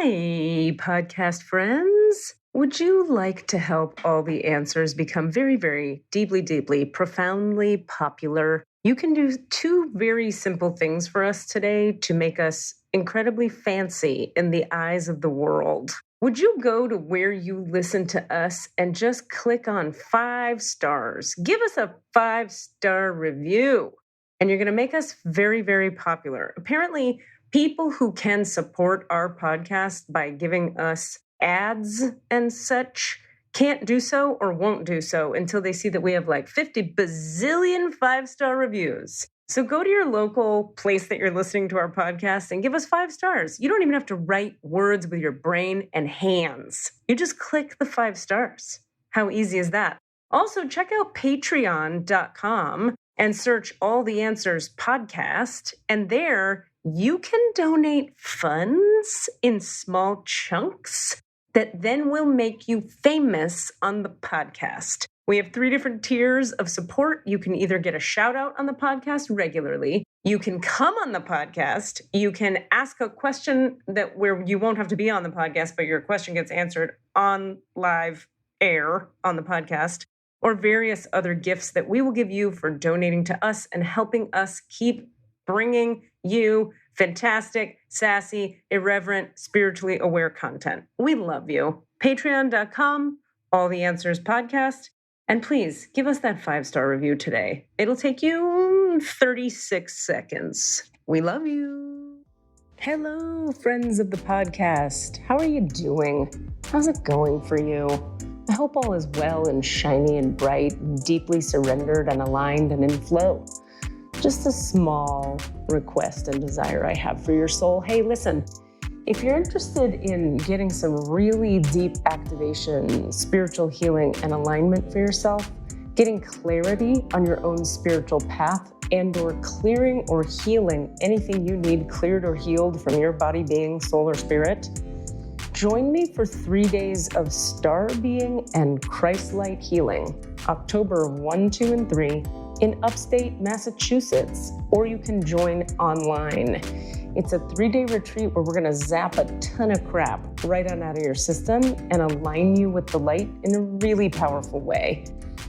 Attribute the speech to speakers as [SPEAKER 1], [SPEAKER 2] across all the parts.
[SPEAKER 1] Hi, podcast friends. Would you like to help all the answers become very, very deeply, profoundly popular? You can do two very simple things for us today to make us incredibly fancy in the eyes of the world. Would you go to where you listen to us and just click on 5 stars? Give us a 5-star review. And you're going to make us very, very popular. Apparently, people who can support our podcast by giving us ads and such can't do so or won't do so until they see that we have like 50 bazillion 5-star reviews. So go to your local place that you're listening to our podcast and give us 5 stars. You don't even have to write words with your brain and hands. You just click the 5 stars. How easy is that? Also, check out patreon.com and search All the Answers podcast. And there you can donate funds in small chunks that then will make you famous on the podcast. We have 3 different tiers of support. You can either get a shout out on the podcast regularly. You can come on the podcast. You can ask a question where you won't have to be on the podcast, but your question gets answered on live air on the podcast, or various other gifts that we will give you for donating to us and helping us keep bringing you fantastic, sassy, irreverent, spiritually aware content. We love you. Patreon.com, All the Answers podcast. And please give us that 5-star review today. It'll take you 36 seconds. We love you. Hello, friends of the podcast. How are you doing? How's it going for you? I hope all is well and shiny and bright, and deeply surrendered and aligned and in flow. Just a small request and desire I have for your soul. Hey, listen, if you're interested in getting some really deep activation, spiritual healing, and alignment for yourself, getting clarity on your own spiritual path, and or clearing or healing anything you need cleared or healed from your body, being, soul, or spirit, join me for 3 days of star being and Christ-light healing, October 1, 2, and 3, in upstate Massachusetts, or you can join online. It's a 3-day retreat where we're gonna zap a ton of crap right on out of your system and align you with the light in a really powerful way.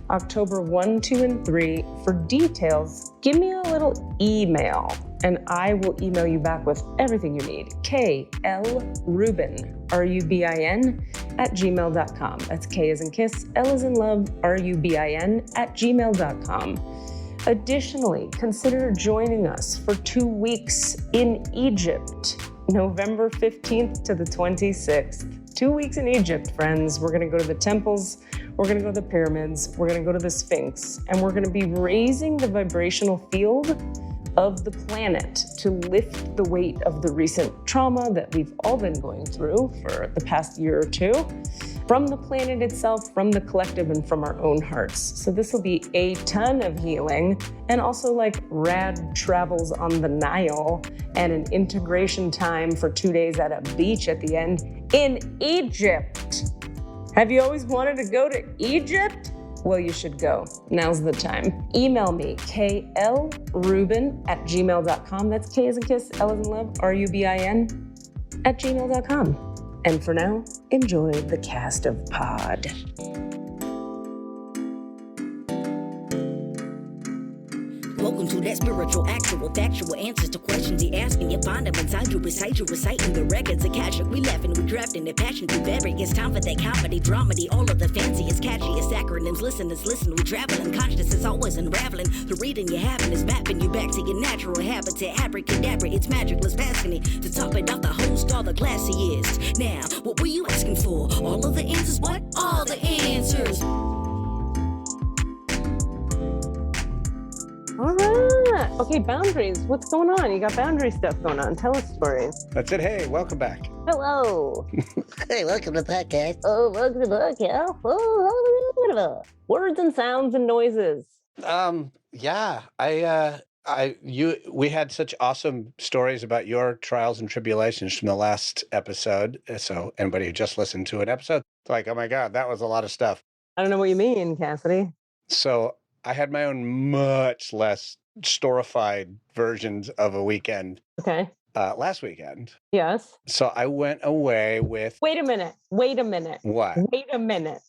[SPEAKER 1] October 1, 2, and 3. For details, give me a little email and I will email you back with everything you need. KLRubin, RUBIN, @gmail.com. That's K as in kiss, L as in love, RUBIN, @gmail.com. Additionally, consider joining us for 2 weeks in Egypt, November 15th to the 26th. 2 weeks in Egypt, friends. We're going to go to the temples, we're going to go to the pyramids, we're going to go to the Sphinx, and we're going to be raising the vibrational field of the planet to lift the weight of the recent trauma that we've all been going through for the past year or two, from the planet itself, from the collective, and from our own hearts. So this will be a ton of healing, and also like rad travels on the Nile and an integration time for 2 days at a beach at the end in Egypt. Have you always wanted to go to Egypt? Well, you should go. Now's the time. Email me, klrubin @gmail.com. That's K as in kiss, L as in love, RUBIN @gmail.com. And for now, enjoy the cast of Pod.
[SPEAKER 2] Welcome to that spiritual, actual, factual answers to questions you're asking. You find them inside you, recite you, reciting the records. Akashic, we laughing, we drafting the passion through fabric. It's time for that comedy, dramedy, all of the fanciest, catchiest acronyms. Listeners, listen, we traveling. Conscious is always unraveling. The reading you're having is mapping you back to your natural habitat. Abracadabra, it's magicless, fascinating. To top it off, the host, all the classiest. Now, what were you asking for? All of the answers? What? All the answers.
[SPEAKER 1] All right. Okay, boundaries. What's going on? You got boundary stuff going on. Tell us stories.
[SPEAKER 3] That's it. Hey, welcome back.
[SPEAKER 1] Hello.
[SPEAKER 4] Hey, welcome to the podcast.
[SPEAKER 1] Oh, welcome to the podcast. Oh, words and sounds and noises.
[SPEAKER 3] Yeah, we had such awesome stories about your trials and tribulations from the last episode. So anybody who just listened to an episode, it's like, oh my God, that was a lot of stuff.
[SPEAKER 1] I don't know what you mean, Cassidy.
[SPEAKER 3] So I had my own much less storified versions of a weekend.
[SPEAKER 1] Okay.
[SPEAKER 3] last weekend.
[SPEAKER 1] Yes.
[SPEAKER 3] So I went away with.
[SPEAKER 1] Wait a minute.
[SPEAKER 3] What?
[SPEAKER 1] Wait a minute.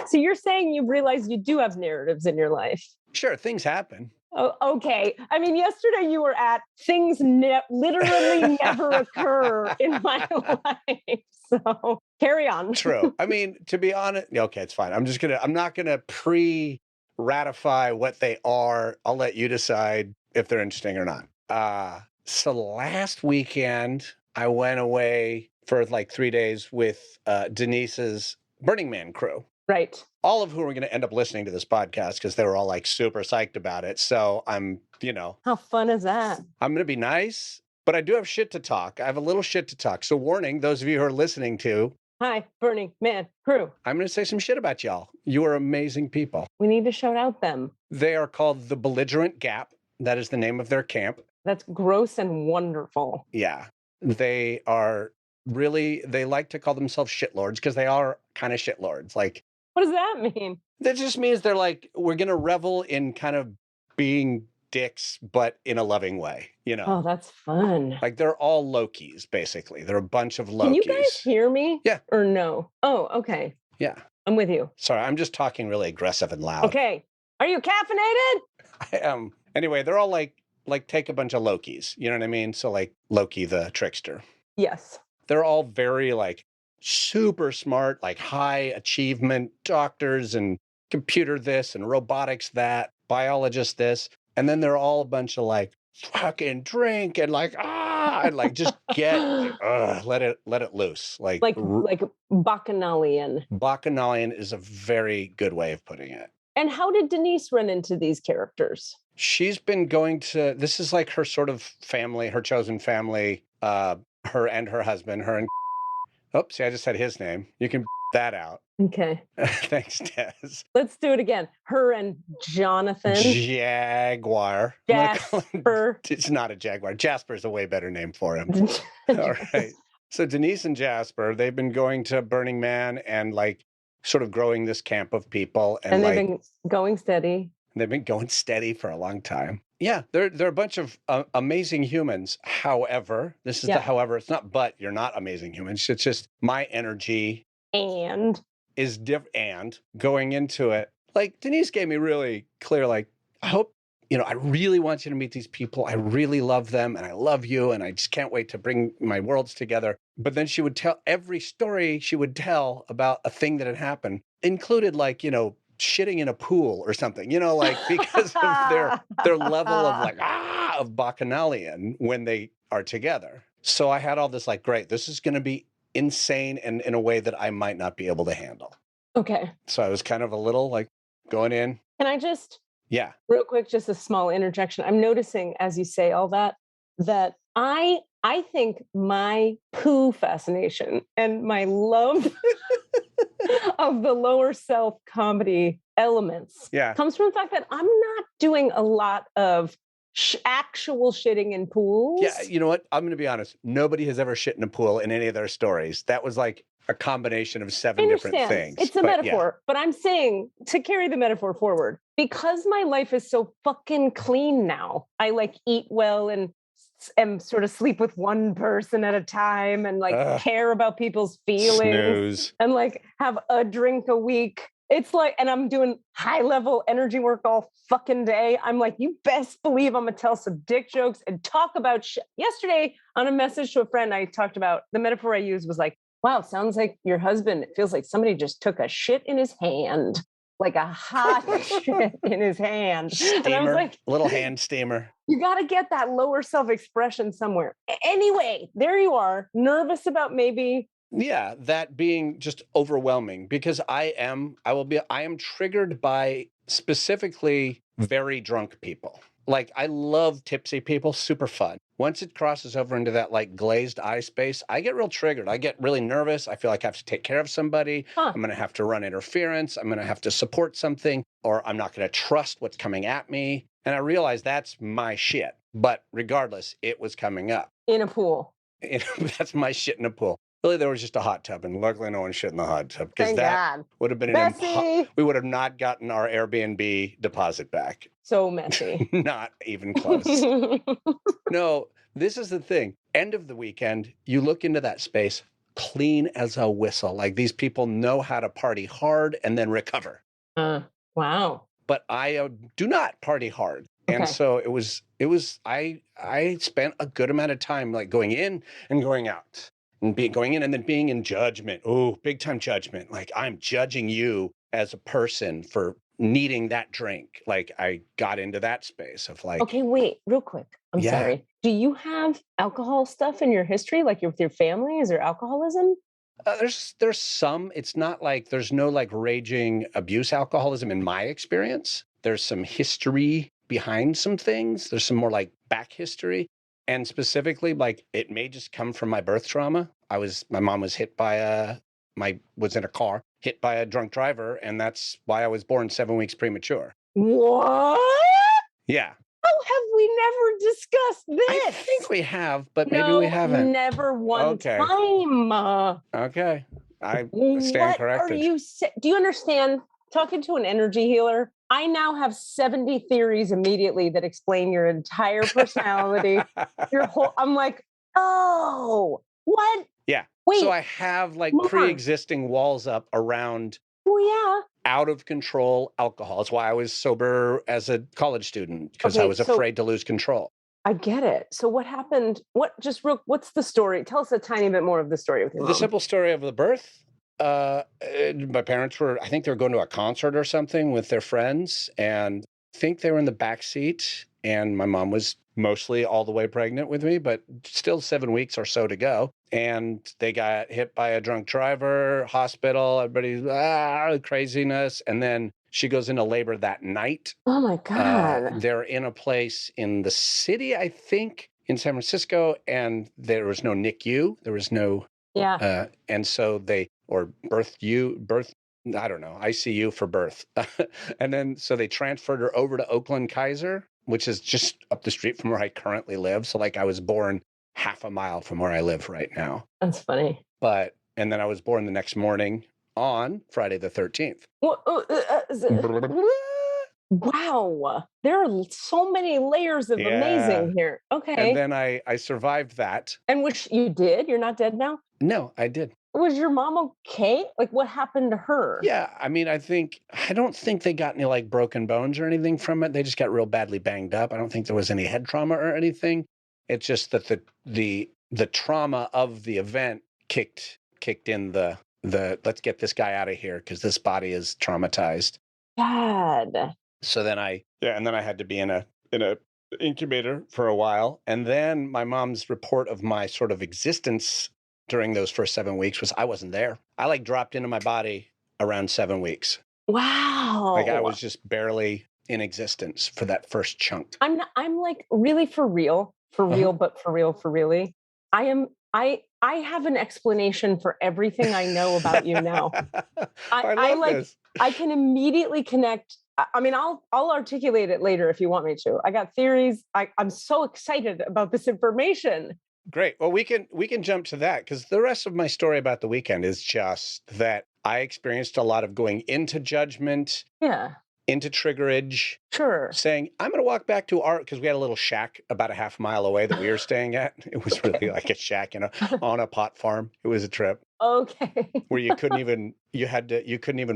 [SPEAKER 1] So you're saying you realize you do have narratives in your life?
[SPEAKER 3] Sure, things happen.
[SPEAKER 1] Oh, okay. I mean, yesterday you were at things literally never occur in my life. So carry on.
[SPEAKER 3] True. I mean, to be honest, okay, it's fine. I'm not gonna ratify what they are. I'll let you decide if they're interesting or not. So last weekend I went away for like 3 days with Denise's Burning Man crew.
[SPEAKER 1] Right.
[SPEAKER 3] All of who are going to end up listening to this podcast because they were all like super psyched about it. So I'm,
[SPEAKER 1] How fun is that?
[SPEAKER 3] I'm going to be nice, but I do have shit to talk. I have a little shit to talk. So warning, those of you who are listening to.
[SPEAKER 1] Hi, Burning Man crew.
[SPEAKER 3] I'm going to say some shit about y'all. You are amazing people.
[SPEAKER 1] We need to shout out them.
[SPEAKER 3] They are called the Belligerent Gap. That is the name of their camp.
[SPEAKER 1] That's gross and wonderful.
[SPEAKER 3] Yeah. They like to call themselves shitlords because they are kind of shitlords. Like,
[SPEAKER 1] what does that mean?
[SPEAKER 3] That just means they're like, we're going to revel in kind of being dicks, but in a loving way,
[SPEAKER 1] Oh, that's fun.
[SPEAKER 3] Like they're all Lokis, basically. They're a bunch of Lokis.
[SPEAKER 1] Can you guys hear me?
[SPEAKER 3] Yeah.
[SPEAKER 1] Or no? Oh, okay.
[SPEAKER 3] Yeah.
[SPEAKER 1] I'm with you.
[SPEAKER 3] Sorry, I'm just talking really aggressive and loud.
[SPEAKER 1] Okay. Are you caffeinated?
[SPEAKER 3] I am. Anyway, they're all like take a bunch of Lokis. You know what I mean? So like Loki the trickster.
[SPEAKER 1] Yes.
[SPEAKER 3] They're all very like super smart, like high achievement doctors and computer this and robotics that, biologist this. And then they're all a bunch of like fucking drink and like, and like just get like, let it loose. Like
[SPEAKER 1] Bacchanalian.
[SPEAKER 3] Bacchanalian is a very good way of putting it.
[SPEAKER 1] And how did Denise run into these characters?
[SPEAKER 3] She's been going to, this is like her sort of family, her chosen family, her and her husband, her and oops, see, I just said his name. You can that out.
[SPEAKER 1] Okay.
[SPEAKER 3] Thanks, Des.
[SPEAKER 1] Let's do it again. Her and Jonathan.
[SPEAKER 3] Jaguar.
[SPEAKER 1] Jasper.
[SPEAKER 3] It's not a Jaguar. Jasper's a way better name for him. All right. So Denise and Jasper, they've been going to Burning Man and like sort of growing this camp of people.
[SPEAKER 1] And they've been going steady.
[SPEAKER 3] They've been going steady for a long time. Yeah, they're a bunch of amazing humans. However, this is the however. It's not but you're not amazing humans. It's just my energy is different. And going into it, like Denise gave me really clear, like, I hope, I really want you to meet these people. I really love them and I love you. And I just can't wait to bring my worlds together. But then she would tell every story she would tell about a thing that had happened, included like, shitting in a pool or something, like because of their level of like, of Bacchanalian when they are together. So I had all this like, great, this is going to be insane and in a way that I might not be able to handle.
[SPEAKER 1] Okay.
[SPEAKER 3] So I was kind of a little like going in.
[SPEAKER 1] Can I just,
[SPEAKER 3] yeah,
[SPEAKER 1] real quick, just a small interjection. I'm noticing as you say all that I think my poo fascination and my love of the lower self comedy elements comes from the fact that I'm not doing a lot of actual shitting in pools.
[SPEAKER 3] Yeah, you know what? I'm going to be honest. Nobody has ever shit in a pool in any of their stories. That was like a combination of 7 different things.
[SPEAKER 1] It's a metaphor, but I'm saying to carry the metaphor forward, because my life is so fucking clean now. I like eat well and sort of sleep with one person at a time and like care about people's feelings and like have a drink a week. It's like, and I'm doing high level energy work all fucking day. I'm like, you best believe I'm gonna tell some dick jokes and talk about shit. Yesterday on a message to a friend, I talked about the metaphor I used was like, wow, sounds like your husband, it feels like somebody just took a shit in his hand, like a hot shit in his hand.
[SPEAKER 3] Steamer,
[SPEAKER 1] and I was like,
[SPEAKER 3] little hand steamer.
[SPEAKER 1] You got to get that lower self-expression somewhere. Anyway, there you are, nervous about maybe.
[SPEAKER 3] Yeah, that being just overwhelming because I am triggered by specifically very drunk people. Like I love tipsy people, super fun. Once it crosses over into that like glazed eye space, I get real triggered. I get really nervous. I feel like I have to take care of somebody. I'm going to have to run interference. I'm going to have to support something, or I'm not going to trust what's coming at me. And I realize that's my shit. But regardless, it was coming up.
[SPEAKER 1] In a pool.
[SPEAKER 3] That's my shit in a pool. Really, there was just a hot tub, and luckily no one shit in the hot tub. Because would have been we would have not gotten our Airbnb deposit back.
[SPEAKER 1] So messy.
[SPEAKER 3] Not even close. No, this is the thing. End of the weekend, you look into that space, clean as a whistle. Like these people know how to party hard and then recover.
[SPEAKER 1] Wow.
[SPEAKER 3] But I do not party hard. And
[SPEAKER 1] Okay.
[SPEAKER 3] so I spent a good amount of time like going in and going out and going in and then being in judgment. Oh, big time judgment. Like I'm judging you as a person for needing that drink. Like I got into that space of like,
[SPEAKER 1] Okay, wait, real quick. I'm
[SPEAKER 3] Yeah.
[SPEAKER 1] sorry. Do you have alcohol stuff in your history, like with your family? Is there alcoholism?
[SPEAKER 3] there's some. It's not like there's no like raging abuse alcoholism in my experience. There's some history behind some things. There's some more like back history, and specifically like it may just come from my birth trauma. My mom was hit by was in a car hit by a drunk driver, and that's why I was born 7 weeks premature.
[SPEAKER 1] What?
[SPEAKER 3] Yeah,
[SPEAKER 1] How have we never discussed this?
[SPEAKER 3] I think we have, but maybe we haven't.
[SPEAKER 1] Never one
[SPEAKER 3] Okay.
[SPEAKER 1] time.
[SPEAKER 3] Okay, I stand
[SPEAKER 1] What
[SPEAKER 3] corrected.
[SPEAKER 1] are you do you understand? Talking to an energy healer, I now have 70 theories immediately that explain your entire personality, your whole. I'm like, oh, what?
[SPEAKER 3] Yeah.
[SPEAKER 1] Wait.
[SPEAKER 3] So I have like
[SPEAKER 1] more.
[SPEAKER 3] pre-existing walls up around
[SPEAKER 1] Oh yeah.
[SPEAKER 3] out of control alcohol. That's why I was sober as a college student, because I
[SPEAKER 1] Okay,
[SPEAKER 3] was
[SPEAKER 1] so-
[SPEAKER 3] afraid to lose control.
[SPEAKER 1] I get it. So what happened? What's the story? Tell us a tiny bit more of the story with your
[SPEAKER 3] The
[SPEAKER 1] mom.
[SPEAKER 3] simple story of the birth. My parents I think they were going to a concert or something with their friends, and I think they were in the back seat, and my mom was mostly all the way pregnant with me, but still 7 weeks or so to go. And they got hit by a drunk driver, hospital, everybody's craziness. And then she goes into labor that night.
[SPEAKER 1] Oh my God.
[SPEAKER 3] They're in a place in the city, I think, in San Francisco, and there was no NICU. There was no,
[SPEAKER 1] Yeah.
[SPEAKER 3] and so I don't know, ICU for birth. And then, so they transferred her over to Oakland Kaiser, which is just up the street from where I currently live. So like I was born half a mile from where I live right now.
[SPEAKER 1] That's funny.
[SPEAKER 3] And then I was born the next morning on Friday the 13th.
[SPEAKER 1] Wow. There are so many layers of amazing here. Okay.
[SPEAKER 3] And then I survived that.
[SPEAKER 1] And which you did? You're not dead now?
[SPEAKER 3] No, I did.
[SPEAKER 1] Was your mom okay? Like what happened to her?
[SPEAKER 3] Yeah, I mean, I don't think they got any like broken bones or anything from it. They just got real badly banged up. I don't think there was any head trauma or anything. It's just that the trauma of the event kicked in the let's get this guy out of here because this body is traumatized.
[SPEAKER 1] God.
[SPEAKER 3] So then I had to be in a incubator for a while, and then my mom's report of my sort of existence during those first 7 weeks was I wasn't there. I like dropped into my body around 7 weeks.
[SPEAKER 1] Wow.
[SPEAKER 3] Like I was just barely in existence for that first chunk.
[SPEAKER 1] I'm like really for real, but for real, for really. I have an explanation for everything I know about you now.
[SPEAKER 3] I love this.
[SPEAKER 1] I can immediately connect. I mean, I'll articulate it later if you want me to. I got theories. I'm so excited about this information.
[SPEAKER 3] Great. Well, we can jump to that because the rest of my story about the weekend is just that I experienced a lot of going into judgment.
[SPEAKER 1] Yeah.
[SPEAKER 3] Into triggerage.
[SPEAKER 1] Sure.
[SPEAKER 3] Saying, I'm going to walk back to our, because we had a little shack about a half mile away that we were staying at. It was really like a shack, on a pot farm. It was a trip.
[SPEAKER 1] Okay.
[SPEAKER 3] Where you couldn't even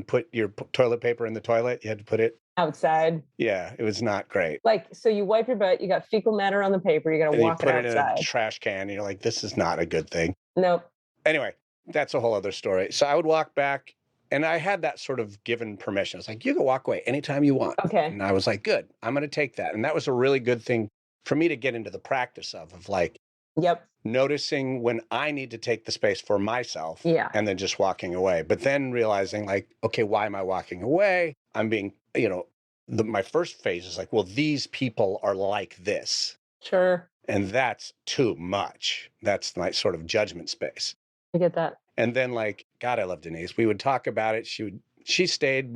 [SPEAKER 3] put your toilet paper in the toilet. You had to put it
[SPEAKER 1] outside.
[SPEAKER 3] Yeah, it was not great.
[SPEAKER 1] Like, so you wipe your butt, you got fecal matter on the paper, you got to walk it outside.
[SPEAKER 3] You put it in a trash can, and you're like, this is not a good thing.
[SPEAKER 1] Nope.
[SPEAKER 3] Anyway, that's a whole other story. So I would walk back, and I had that sort of given permission. It's like, you can walk away anytime you want.
[SPEAKER 1] Okay.
[SPEAKER 3] And I was like, good, I'm going to take that. And that was a really good thing for me to get into the practice of like,
[SPEAKER 1] yep,
[SPEAKER 3] noticing when I need to take the space for myself.
[SPEAKER 1] Yeah.
[SPEAKER 3] And then just walking away. But then realizing like, okay, why am I walking away? I'm being, my first phase is like, well, these people are like this.
[SPEAKER 1] Sure.
[SPEAKER 3] And that's too much. That's my sort of judgment space.
[SPEAKER 1] I get that.
[SPEAKER 3] And then like, God, I love Denise. We would talk about it. She stayed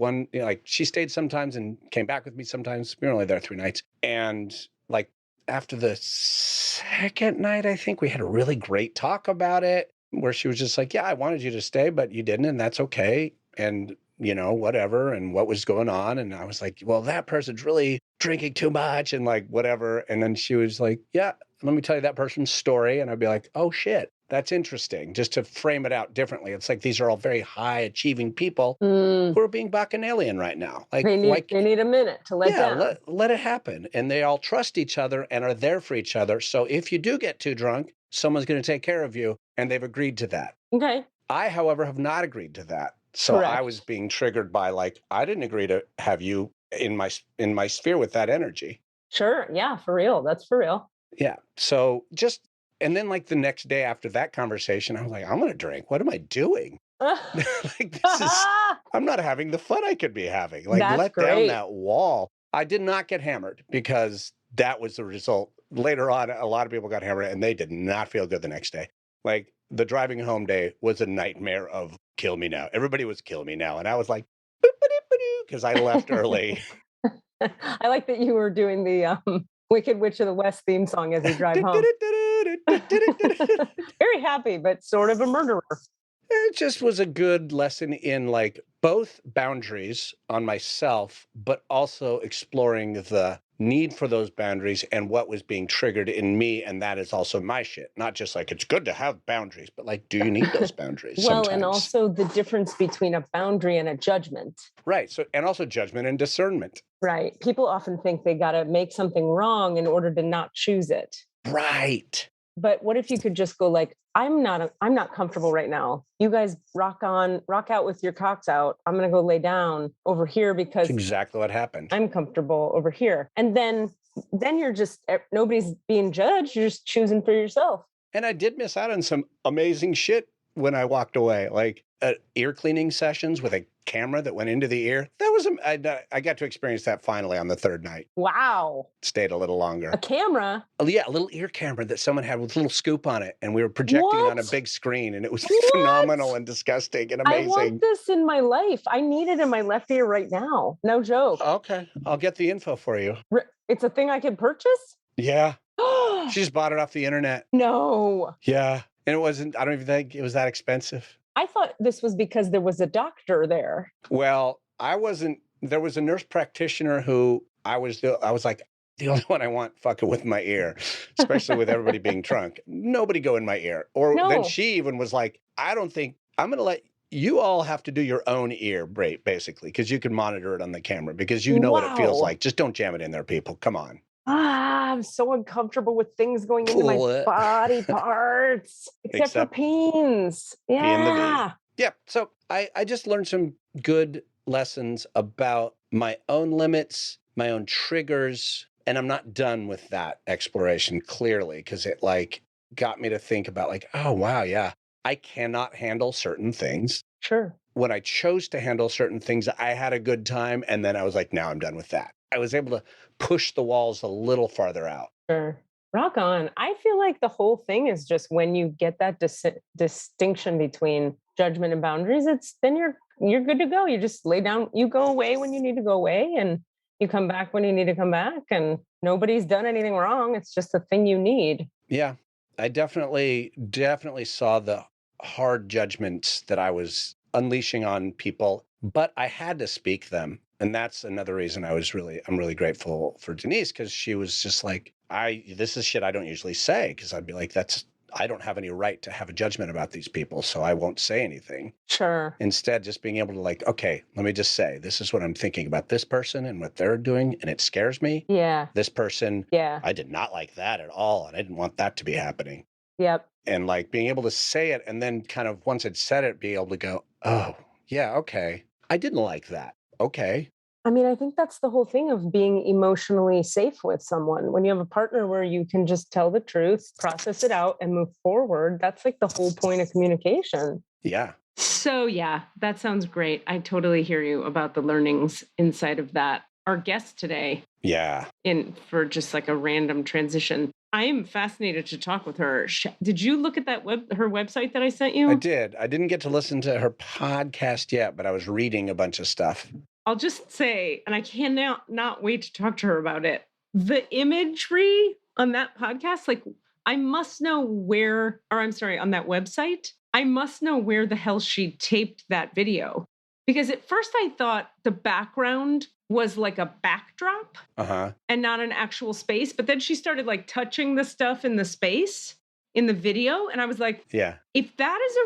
[SPEAKER 3] she stayed sometimes and came back with me sometimes. We were only there 3 nights. And like after the second night, I think we had a really great talk about it where she was just like, yeah, I wanted you to stay, but you didn't. And that's okay. And whatever, and what was going on. And I was like, well, that person's really drinking too much and like whatever. And then she was like, yeah, let me tell you that person's story. And I'd be like, oh shit, that's interesting. Just to frame it out differently. It's like these are all very high achieving people who are being bacchanalian right now. Like
[SPEAKER 1] They need a minute to let down.
[SPEAKER 3] let it happen. And they all trust each other and are there for each other. So if you do get too drunk, someone's going to take care of you. And they've agreed to that.
[SPEAKER 1] Okay.
[SPEAKER 3] I, however, have not agreed to that. So
[SPEAKER 1] Correct.
[SPEAKER 3] I was being triggered by like, I didn't agree to have you in my sphere with that energy.
[SPEAKER 1] Sure. Yeah, for real. That's for real.
[SPEAKER 3] Yeah. So and then like the next day after that conversation, I was like, I'm going to drink. What am I doing? Like I'm not having the fun I could be having. Like let down that wall. I did not get hammered because that was the result. Later on, a lot of people got hammered and they did not feel good the next day. Like the driving home day was a nightmare of kill me now. Everybody was kill me now. And I was like, because I left early.
[SPEAKER 1] I like that you were doing the Wicked Witch of the West theme song as you drive home. Very happy, but sort of a murderer.
[SPEAKER 3] It just was a good lesson in like both boundaries on myself, but also exploring the need for those boundaries and what was being triggered in me. And that is also my shit. Not just like, it's good to have boundaries, but like, do you need those boundaries?
[SPEAKER 1] Well,
[SPEAKER 3] sometimes?
[SPEAKER 1] And also the difference between a boundary and a judgment.
[SPEAKER 3] Right. So, and also judgment and discernment.
[SPEAKER 1] Right. People often think they got to make something wrong in order to not choose it.
[SPEAKER 3] Right.
[SPEAKER 1] But what if you could just go like, I'm not comfortable right now. You guys rock out with your cocks out. I'm going to go lay down over here because
[SPEAKER 3] that's exactly what happened.
[SPEAKER 1] I'm comfortable over here. And then you're just, nobody's being judged. You're just choosing for yourself.
[SPEAKER 3] And I did miss out on some amazing shit when I walked away, like ear cleaning sessions with a camera that went into the ear. That was, I got to experience that finally on the third night.
[SPEAKER 1] Wow.
[SPEAKER 3] Stayed a little longer.
[SPEAKER 1] A camera?
[SPEAKER 3] Oh, yeah, a little ear camera that someone had with a little scoop on it. And we were projecting it on a big screen. And it was phenomenal and disgusting and amazing.
[SPEAKER 1] I want this in my life. I need it in my left ear right now. No joke.
[SPEAKER 3] Okay. I'll get the info for you.
[SPEAKER 1] It's a thing I can purchase?
[SPEAKER 3] Yeah. She just bought it off the internet.
[SPEAKER 1] No.
[SPEAKER 3] Yeah. And I don't even think it was that expensive.
[SPEAKER 1] I thought this was because there was a doctor there.
[SPEAKER 3] Well, there was a nurse practitioner who I was like, the only one I want fucking with my ear, especially with everybody being drunk. Nobody go in my ear. Then she even was like, I don't think I'm going to let you all have to do your own ear, basically, because you can monitor it on the camera because you know what it feels like. Just don't jam it in there, people. Come on.
[SPEAKER 1] I'm so uncomfortable with things going into my body parts, except for peens. Yeah.
[SPEAKER 3] Yeah. So I just learned some good lessons about my own limits, my own triggers, and I'm not done with that exploration clearly because it like got me to think about like, oh, wow, yeah, I cannot handle certain things.
[SPEAKER 1] Sure.
[SPEAKER 3] When I chose to handle certain things, I had a good time. And then I was like, now I'm done with that. I was able to push the walls a little farther out.
[SPEAKER 1] Sure. Rock on. I feel like the whole thing is just when you get that distinction between judgment and boundaries, then you're good to go. You just lay down, you go away when you need to go away and you come back when you need to come back and nobody's done anything wrong. It's just the thing you need.
[SPEAKER 3] Yeah. I definitely saw the hard judgments that I was unleashing on people, but I had to speak them. And that's another reason I'm really grateful for Denise, because she was just like, this is shit I don't usually say, because I'd be like, I don't have any right to have a judgment about these people, so I won't say anything.
[SPEAKER 1] Sure.
[SPEAKER 3] Instead, just being able to like, okay, let me just say, this is what I'm thinking about this person and what they're doing, and it scares me.
[SPEAKER 1] Yeah.
[SPEAKER 3] This person,
[SPEAKER 1] yeah,
[SPEAKER 3] I did not like that at all, and I didn't want that to be happening.
[SPEAKER 1] Yep.
[SPEAKER 3] And like being able to say it, and then kind of once it said it, be able to go, oh, yeah, okay, I didn't like that. Okay.
[SPEAKER 1] I mean, I think that's the whole thing of being emotionally safe with someone. When you have a partner where you can just tell the truth, process it out, and move forward, that's like the whole point of communication.
[SPEAKER 3] Yeah.
[SPEAKER 1] So yeah, that sounds great. I totally hear you about the learnings inside of that. Our guest today.
[SPEAKER 3] Yeah.
[SPEAKER 1] For just like a random transition. I am fascinated to talk with her. Did you look at her website that I sent you?
[SPEAKER 3] I did. I didn't get to listen to her podcast yet, but I was reading a bunch of stuff.
[SPEAKER 1] I'll just say, and I cannot not wait to talk to her about it. The imagery on that podcast, like I must know on that website, I must know where the hell she taped that video. Because at first I thought the background was like a backdrop and not an actual space. But then she started like touching the stuff in the space in the video. And I was like,
[SPEAKER 3] yeah,
[SPEAKER 1] if that is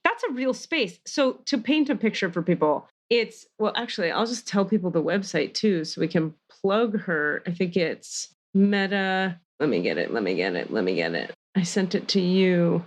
[SPEAKER 1] that's a real space. So to paint a picture for people, it's, well, actually, I'll just tell people the website too, so we can plug her. I think it's Meta. Let me get it. I sent it to you.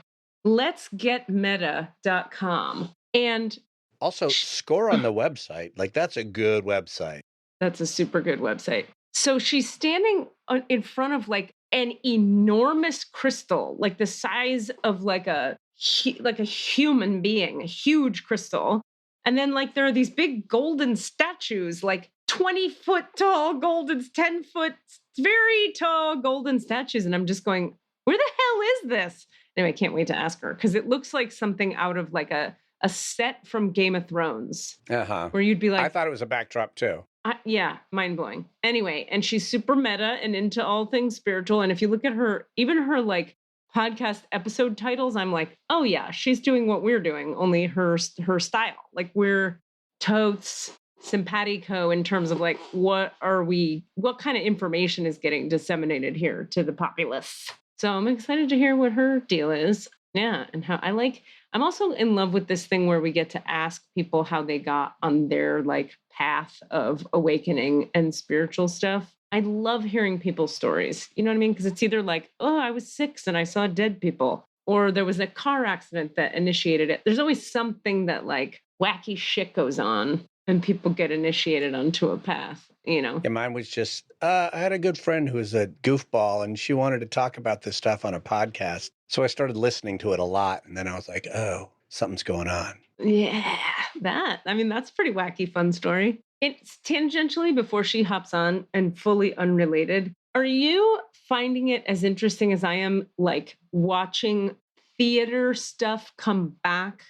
[SPEAKER 1] letsgetmeta.com. And
[SPEAKER 3] also score on the website. Like, that's a good website.
[SPEAKER 1] That's a super good website. So she's standing in front of like an enormous crystal, like the size of like a human being, a huge crystal. And then like there are these big golden statues, like 20-foot tall golden, 10-foot, very tall golden statues. And I'm just going, where the hell is this? Anyway, I can't wait to ask her because it looks like something out of like a set from Game of Thrones. Where you'd be like,
[SPEAKER 3] I thought it was a backdrop too.
[SPEAKER 1] Yeah, mind blowing. Anyway, and she's super meta and into all things spiritual. And if you look at her, even her like podcast episode titles, I'm like, oh yeah, she's doing what we're doing, only her style. Like we're totes simpatico in terms of like, what kind of information is getting disseminated here to the populace. So I'm excited to hear what her deal is. Yeah, and how I'm also in love with this thing where we get to ask people how they got on their like path of awakening and spiritual stuff. I love hearing people's stories. You know what I mean? Because it's either like, oh, I was 6 and I saw dead people, or there was a car accident that initiated it. There's always something that like wacky shit goes on and people get initiated onto a path, you know?
[SPEAKER 3] Yeah, mine was just, I had a good friend who was a goofball and she wanted to talk about this stuff on a podcast. So I started listening to it a lot. And then I was like, oh, something's going on.
[SPEAKER 1] Yeah, that's a pretty wacky, fun story. It's tangentially before she hops on and fully unrelated. Are you finding it as interesting as I am, like watching theater stuff come back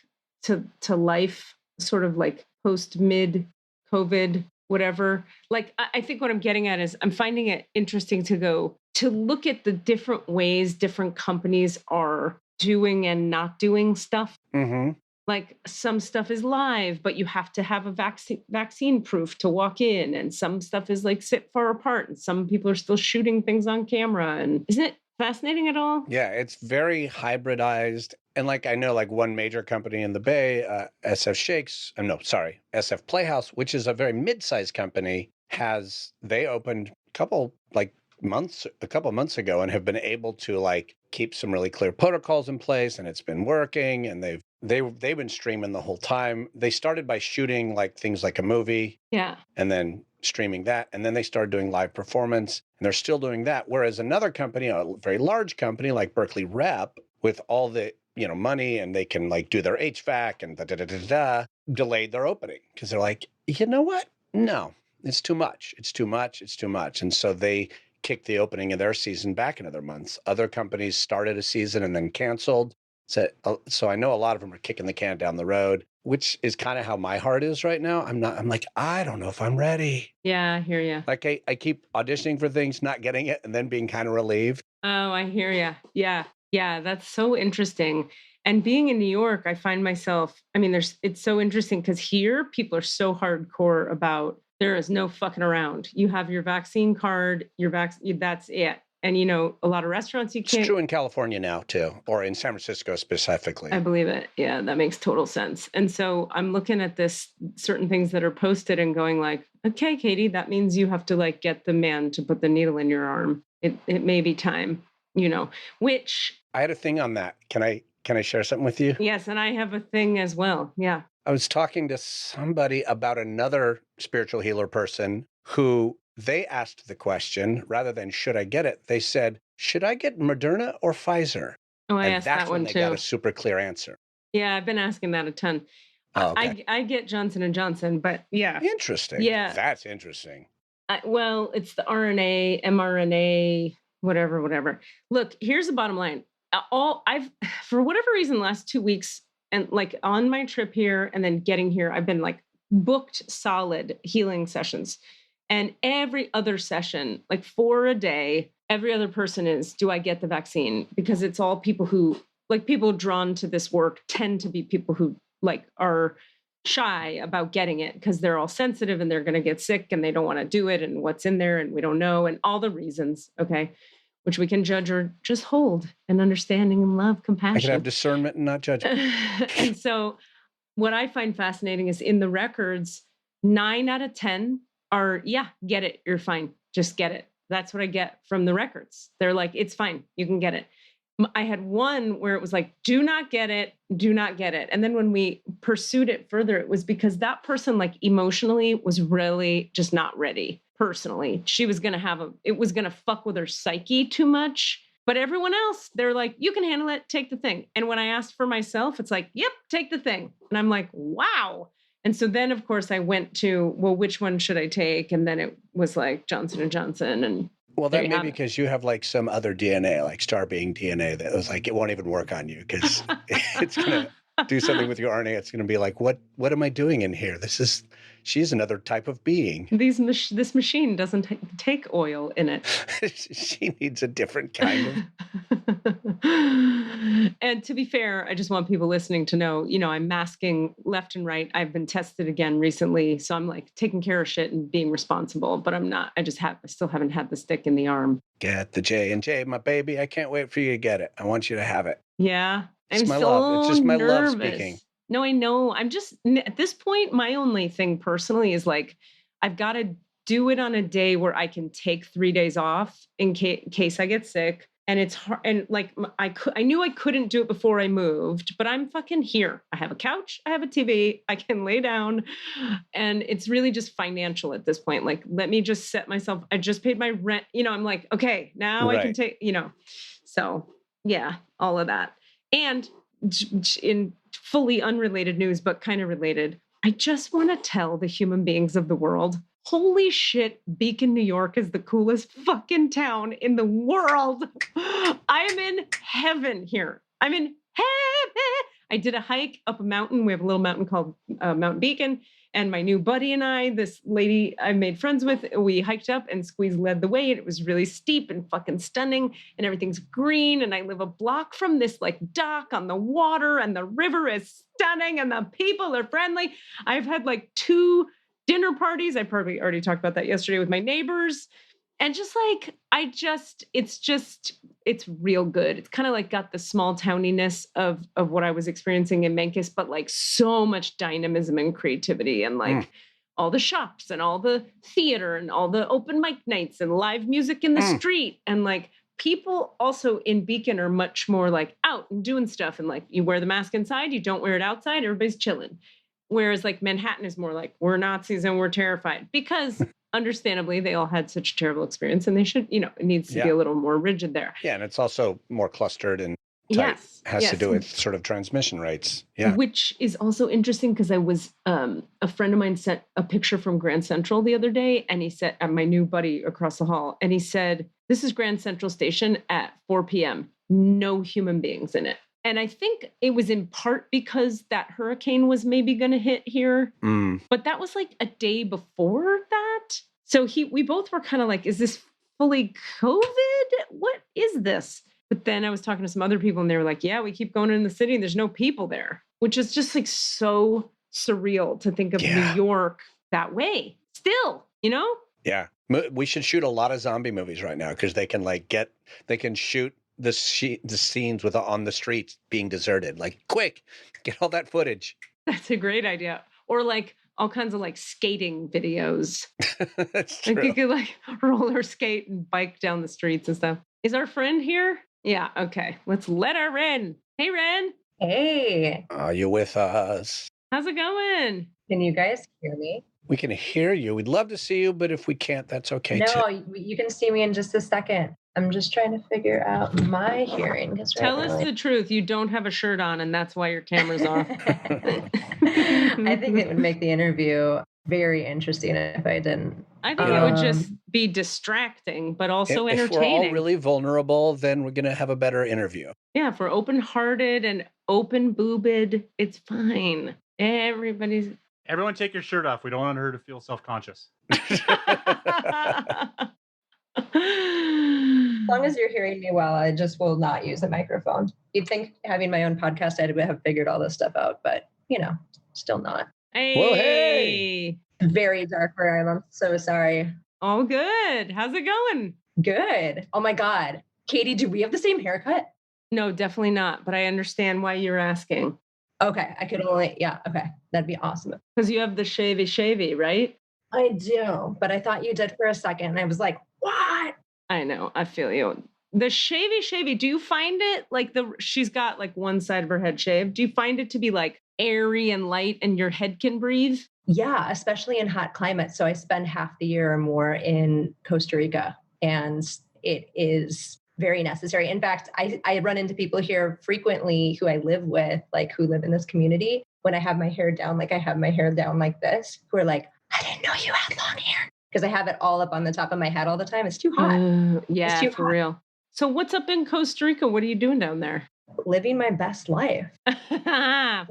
[SPEAKER 1] to life, sort of like post-mid-COVID, whatever? Like, I think what I'm getting at is I'm finding it interesting to look at the different ways different companies are doing and not doing stuff.
[SPEAKER 3] Mm-hmm.
[SPEAKER 1] Like some stuff is live, but you have to have a vaccine proof to walk in. And some stuff is like sit far apart. And some people are still shooting things on camera. And isn't it fascinating at all?
[SPEAKER 3] Yeah, it's very hybridized. And like, I know like one major company in the Bay, SF Playhouse, which is a very mid-sized company, they opened a couple months ago and have been able to like keep some really clear protocols in place, and it's been working, and they've been streaming the whole time. They started by shooting like things like a movie.
[SPEAKER 1] Yeah.
[SPEAKER 3] And then streaming that, and then they started doing live performance, and they're still doing that. Whereas another company, a very large company like Berkeley Rep, with all the money, and they can like do their HVAC and delayed their opening because they're like, you know what? No, it's too much. It's too much. And so they kicked the opening of their season back another month. Other companies started a season and then canceled. So I know a lot of them are kicking the can down the road, which is kind of how my heart is right now. I'm like, I don't know if I'm ready.
[SPEAKER 1] Yeah, I hear you.
[SPEAKER 3] Like I keep auditioning for things, not getting it, and then being kind of relieved.
[SPEAKER 1] Oh, I hear you. Yeah. Yeah, that's so interesting. And being in New York, I find myself, it's so interesting because here people are so hardcore about there is no fucking around. You have your vaccine card, that's it. And, a lot of restaurants you can't.
[SPEAKER 3] It's true in California now, too, or in San Francisco specifically.
[SPEAKER 1] I believe it. Yeah, that makes total sense. And so I'm looking at certain things that are posted and going like, okay, Katie, that means you have to like get the man to put the needle in your arm. It may be time, which.
[SPEAKER 3] I had a thing on that. Can I share something with you?
[SPEAKER 1] Yes, and I have a thing as well. Yeah.
[SPEAKER 3] I was talking to somebody about another spiritual healer person who they asked the question, rather than should I get it, they said, should I get Moderna or Pfizer?
[SPEAKER 1] Oh, I asked that one too.
[SPEAKER 3] And that's when they got a super clear answer.
[SPEAKER 1] Yeah, I've been asking that a ton.
[SPEAKER 3] Oh, okay.
[SPEAKER 1] I get Johnson & Johnson, but yeah.
[SPEAKER 3] Interesting.
[SPEAKER 1] Yeah.
[SPEAKER 3] That's interesting.
[SPEAKER 1] Well, it's the RNA, mRNA, whatever. Look, here's the bottom line. For whatever reason, the last 2 weeks, and like on my trip here and then getting here, I've been like booked solid healing sessions. And every other session, like 4 a day, every other person is, do I get the vaccine? Because it's all people who, like people drawn to this work tend to be people who like are shy about getting it because they're all sensitive and they're going to get sick and they don't want to do it and what's in there and we don't know and all the reasons, okay, which we can judge or just hold and understanding and love, compassion.
[SPEAKER 3] I can have discernment and not judgment.
[SPEAKER 1] And so what I find fascinating is in the records, 9 out of 10 are, yeah, get it, you're fine, just get it. That's what I get from the records. They're like, it's fine, you can get it. I had one where it was like, do not get it, do not get it. And then when we pursued it further, it was because that person like emotionally was really just not ready. Personally, she was going to it was going to fuck with her psyche too much. But everyone else, they're like, you can handle it, take the thing. And when I asked for myself, it's like, yep, take the thing. And I'm like, wow. And so then, of course, I went to, well, which one should I take? And then it was like Johnson & Johnson. And
[SPEAKER 3] well, that may be because you have like some other DNA, like star being DNA, that was like, it won't even work on you because it's going to do something with your RNA. It's going to be like, what am I doing in here? She's another type of being.
[SPEAKER 1] This machine doesn't take oil in it.
[SPEAKER 3] She needs a different kind of.
[SPEAKER 1] And to be fair, I just want people listening to know, I'm masking left and right. I've been tested again recently. So I'm like taking care of shit and being responsible, but I'm not. I still haven't had the stick in the arm.
[SPEAKER 3] Get the J&J, my baby. I can't wait for you to get it. I want you to have it.
[SPEAKER 1] Yeah.
[SPEAKER 3] It's my love. It's just my love speaking.
[SPEAKER 1] No, I know. I'm just, at this point, my only thing personally is like, I've got to do it on a day where I can take 3 days off in case I get sick. And it's hard. And like, I knew I couldn't do it before I moved, but I'm fucking here. I have a couch. I have a TV. I can lay down. And it's really just financial at this point. Like, let me just set myself. I just paid my rent. I'm like, okay, now I can take, So yeah, all of that. And in fully unrelated news, but kind of related, I just want to tell the human beings of the world, holy shit, Beacon, New York is the coolest fucking town in the world. I am in heaven here. I'm in heaven. I did a hike up a mountain. We have a little mountain called Mount Beacon. And my new buddy and I, this lady I made friends with, we hiked up and Squeeze led the way. And it was really steep and fucking stunning. And everything's green. And I live a block from this like dock on the water. And the river is stunning. And the people are friendly. I've had like 2 dinner parties. I probably already talked about that yesterday with my neighbors. And just like, it's real good. It's kind of like got the small towniness of what I was experiencing in Memphis, but like so much dynamism and creativity and like all the shops and all the theater and all the open mic nights and live music in the street. And like people also in Beacon are much more like out and doing stuff. And like you wear the mask inside, you don't wear it outside, everybody's chilling. Whereas like Manhattan is more like, we're Nazis and we're terrified because understandably they all had such a terrible experience and they should, it needs to be a little more rigid there.
[SPEAKER 3] Yeah. And it's also more clustered and tight. Has to do with sort of transmission rates. Yeah.
[SPEAKER 1] Which is also interesting because I was, a friend of mine sent a picture from Grand Central the other day and he said, my new buddy across the hall, and he said, this is Grand Central Station at 4 p.m. No human beings in it. And I think it was in part because that hurricane was maybe going to hit here. But that was like a day before that. So we both were kind of like, is this fully COVID? What is this? But then I was talking to some other people and they were like, yeah, we keep going in the city and there's no people there, which is just like so surreal to think of New York that way still,
[SPEAKER 3] Yeah. We should shoot a lot of zombie movies right now because they can shoot the scenes on the streets being deserted. Like, quick, get all that footage.
[SPEAKER 1] That's a great idea. Or like all kinds of like skating videos.
[SPEAKER 3] That's true.
[SPEAKER 1] Like you could like roller skate and bike down the streets and stuff. Is our friend here? Yeah. Okay. Let's let her in. Hey, Ren.
[SPEAKER 5] Hey.
[SPEAKER 3] Are you with us?
[SPEAKER 1] How's it going?
[SPEAKER 5] Can you guys hear me?
[SPEAKER 3] We can hear you. We'd love to see you, but if we can't, that's okay too.
[SPEAKER 5] No, you can see me in just a second. I'm just trying to figure out my hearing.
[SPEAKER 1] Tell us the truth. You don't have a shirt on, and that's why your camera's off.
[SPEAKER 5] I think it would make the interview very interesting if I didn't.
[SPEAKER 1] I think it would just be distracting, but also entertaining.
[SPEAKER 3] If we're all really vulnerable, then we're going to have a better interview.
[SPEAKER 1] Yeah, if we're open-hearted and open-boobed, it's fine.
[SPEAKER 6] Everyone take your shirt off. We don't want her to feel self-conscious.
[SPEAKER 5] As long as you're hearing me well, I just will not use a microphone. You'd think having my own podcast, I would have figured all this stuff out, but still not.
[SPEAKER 1] Hey.
[SPEAKER 3] Whoa, hey.
[SPEAKER 5] Very dark where I am. I'm so sorry.
[SPEAKER 1] All good. How's it going?
[SPEAKER 5] Good. Oh my God. Katie, do we have the same haircut?
[SPEAKER 1] No, definitely not. But I understand why you're asking.
[SPEAKER 5] Okay. I could only, yeah. Okay. That'd be awesome.
[SPEAKER 1] Because you have the shavy, right?
[SPEAKER 5] I do. But I thought you did for a second. I was like, what?
[SPEAKER 1] I know. I feel you. The shavy, do you find it like she's got like one side of her head shaved? Do you find it to be like airy and light and your head can breathe?
[SPEAKER 5] Yeah, especially in hot climates. So I spend half the year or more in Costa Rica, and it is very necessary. In fact, I run into people here frequently who I live with, like who live in this community. When I have my hair down, like I have my hair down like this, who are like, I didn't know you had long hair. Because I have it all up on the top of my head all the time. It's too hot.
[SPEAKER 1] Yeah,
[SPEAKER 5] too
[SPEAKER 1] for
[SPEAKER 5] hot.
[SPEAKER 1] real. So what's up in Costa Rica? What are you doing down there?
[SPEAKER 5] Living my best life.
[SPEAKER 1] Yeah.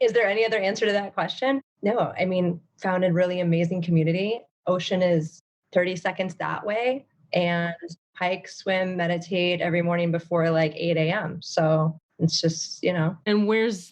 [SPEAKER 5] Is there any other answer to that question? No, I mean, found a really amazing community. Ocean is 30 seconds that way, and hike, swim, meditate every morning before like 8 a.m. So it's just,
[SPEAKER 1] And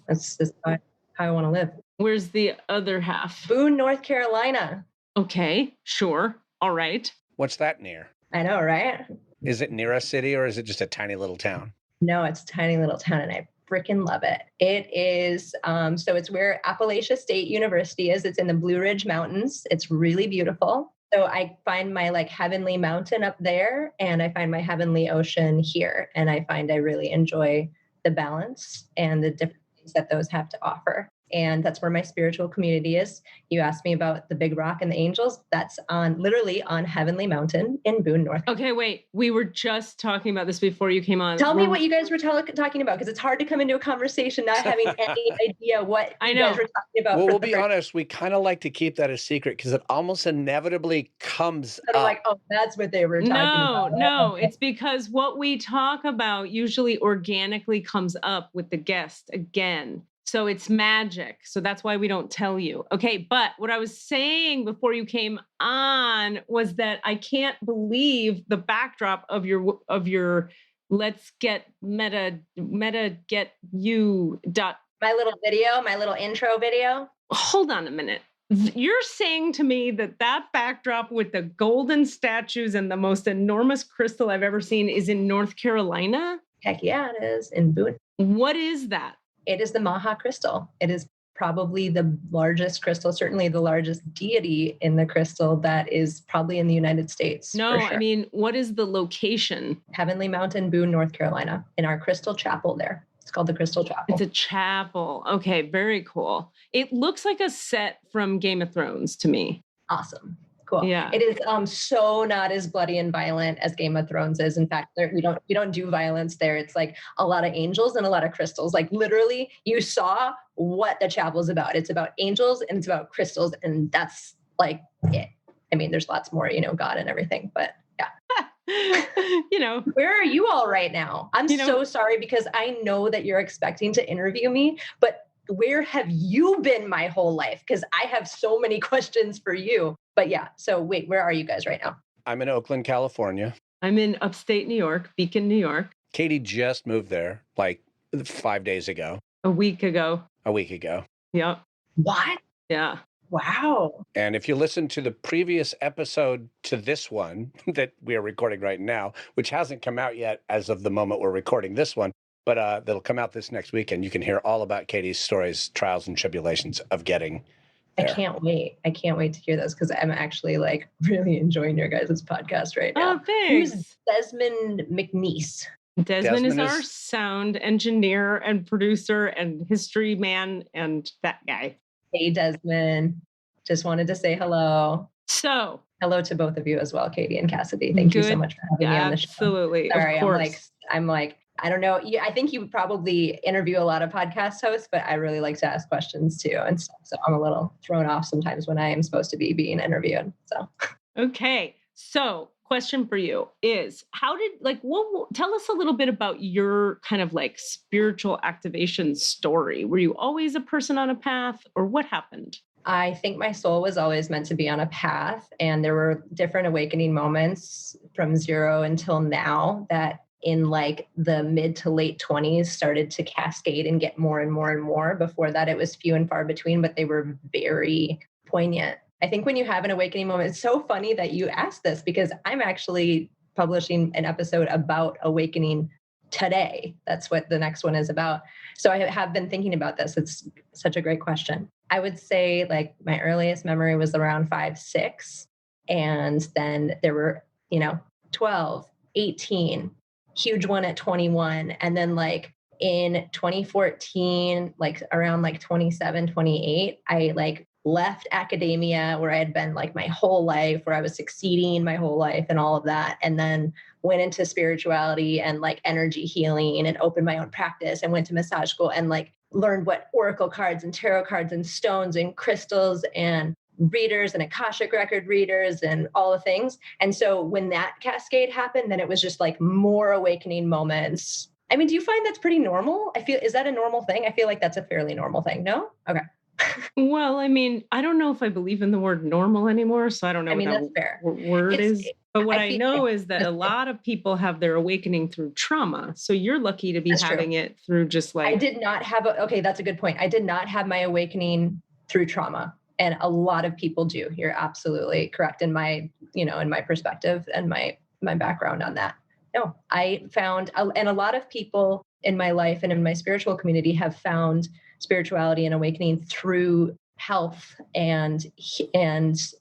[SPEAKER 5] that's just how I want to live.
[SPEAKER 1] Where's the other half?
[SPEAKER 5] Boone, North Carolina.
[SPEAKER 1] Okay, sure. All right.
[SPEAKER 3] What's that near?
[SPEAKER 5] I know, right?
[SPEAKER 3] Is it near a city or is it just a tiny little town?
[SPEAKER 5] No, it's a tiny little town, and I freaking love it. It is, so it's where Appalachia State University is. It's in the Blue Ridge Mountains. It's really beautiful. So I find my like heavenly mountain up there, and I find my heavenly ocean here. And I find I really enjoy the balance and the different things that those have to offer. And that's where my spiritual community is. You asked me about the Big Rock and the Angels. That's literally on Heavenly Mountain in Boone, North Carolina.
[SPEAKER 1] Okay, wait. We were just talking about this before you came on.
[SPEAKER 5] Tell me what you guys were talking about, because it's hard to come into a conversation not having any idea what you guys were talking about.
[SPEAKER 3] Well, we'll be honest. We kind of like to keep that a secret because it almost inevitably comes up.
[SPEAKER 5] Like, oh, that's what they were talking about.
[SPEAKER 1] No, it's because what we talk about usually organically comes up with the guest again. So it's magic. So that's why we don't tell you. Okay. But what I was saying before you came on was that I can't believe the backdrop of your let's get meta get you dot.
[SPEAKER 5] My little intro video.
[SPEAKER 1] Hold on a minute. You're saying to me that backdrop with the golden statues and the most enormous crystal I've ever seen is in North Carolina?
[SPEAKER 5] Heck yeah, it is in Boone.
[SPEAKER 1] What is that?
[SPEAKER 5] It is the Maha crystal. It is probably the largest crystal, certainly the largest deity in the crystal that is probably in the United States.
[SPEAKER 1] No,
[SPEAKER 5] for sure.
[SPEAKER 1] I mean, what is the location?
[SPEAKER 5] Heavenly Mountain, Boone, North Carolina, in our crystal chapel there. It's called the Crystal Chapel.
[SPEAKER 1] It's a chapel. Okay, very cool. It looks like a set from Game of Thrones to me.
[SPEAKER 5] Awesome. Cool.
[SPEAKER 1] Yeah.
[SPEAKER 5] It is so not as bloody and violent as Game of Thrones is. In fact, we don't do violence there. It's like a lot of angels and a lot of crystals. Like literally, you saw what the chapel is about. It's about angels and it's about crystals, and that's like it. I mean, there's lots more, God and everything, but yeah. Where are you all right now? I'm so sorry, because I know that you're expecting to interview me, but where have you been my whole life? Because I have so many questions for you. But yeah, so wait, where are you guys right now?
[SPEAKER 3] I'm in Oakland, California.
[SPEAKER 1] I'm in upstate New York, Beacon, New York.
[SPEAKER 3] Katie just moved there like 5 days ago.
[SPEAKER 1] A week ago. Yep.
[SPEAKER 5] What?
[SPEAKER 1] Yeah.
[SPEAKER 5] Wow.
[SPEAKER 3] And if you listen to the previous episode to this one that we are recording right now, which hasn't come out yet as of the moment we're recording this one, but that'll come out this next weekend, you can hear all about Katie's stories, trials, and tribulations of getting there.
[SPEAKER 5] I can't wait. I can't wait to hear those, because I'm actually like really enjoying your guys' podcast right now.
[SPEAKER 1] Oh, thanks.
[SPEAKER 5] Who's Desmond McNeese?
[SPEAKER 1] Desmond is our sound engineer and producer and history man and that guy.
[SPEAKER 5] Hey, Desmond. Just wanted to say hello.
[SPEAKER 1] So,
[SPEAKER 5] hello to both of you as well, Katie and Cassidy. Thank you so much for having me on the show.
[SPEAKER 1] Absolutely.
[SPEAKER 5] Sorry,
[SPEAKER 1] of course.
[SPEAKER 5] I'm like, I don't know. I think you probably interview a lot of podcast hosts, but I really like to ask questions too and stuff. So I'm a little thrown off sometimes when I am supposed to be being interviewed. So,
[SPEAKER 1] okay. So, question for you is tell us a little bit about your kind of like spiritual activation story. Were you always a person on a path, or what happened?
[SPEAKER 5] I think my soul was always meant to be on a path, and there were different awakening moments from zero until now that in like the mid to late 20s started to cascade and get more and more and more. Before that, it was few and far between, but they were very poignant. I think when you have an awakening moment, it's so funny that you asked this because I'm actually publishing an episode about awakening today. That's what the next one is about. So I have been thinking about this. It's such a great question. I would say like my earliest memory was around 5, 6. And then there were, 12, 18, huge one at 21. And then like in 2014, like around like 27, 28, I like left academia where I had been like my whole life, where I was succeeding my whole life and all of that. And then went into spirituality and like energy healing and opened my own practice and went to massage school and like learned what oracle cards and tarot cards and stones and crystals and readers and Akashic record readers and all the things. And so when that cascade happened, then it was just like more awakening moments. I mean, do you find that's pretty normal? Is that a normal thing? I feel like that's a fairly normal thing. No? Okay.
[SPEAKER 1] Well, I mean, I don't know if I believe in the word normal anymore, so I don't know what
[SPEAKER 5] that's fair.
[SPEAKER 1] Word is. But what I know is that a
[SPEAKER 5] fair.
[SPEAKER 1] lot of people have their awakening through trauma. So you're lucky to be having it through just like...
[SPEAKER 5] I did not have okay, that's a good point. I did not have my awakening through trauma. And a lot of people do. You're absolutely correct in my, in my perspective and my background on that. No, I found, and a lot of people in my life and in my spiritual community have found spirituality and awakening through health and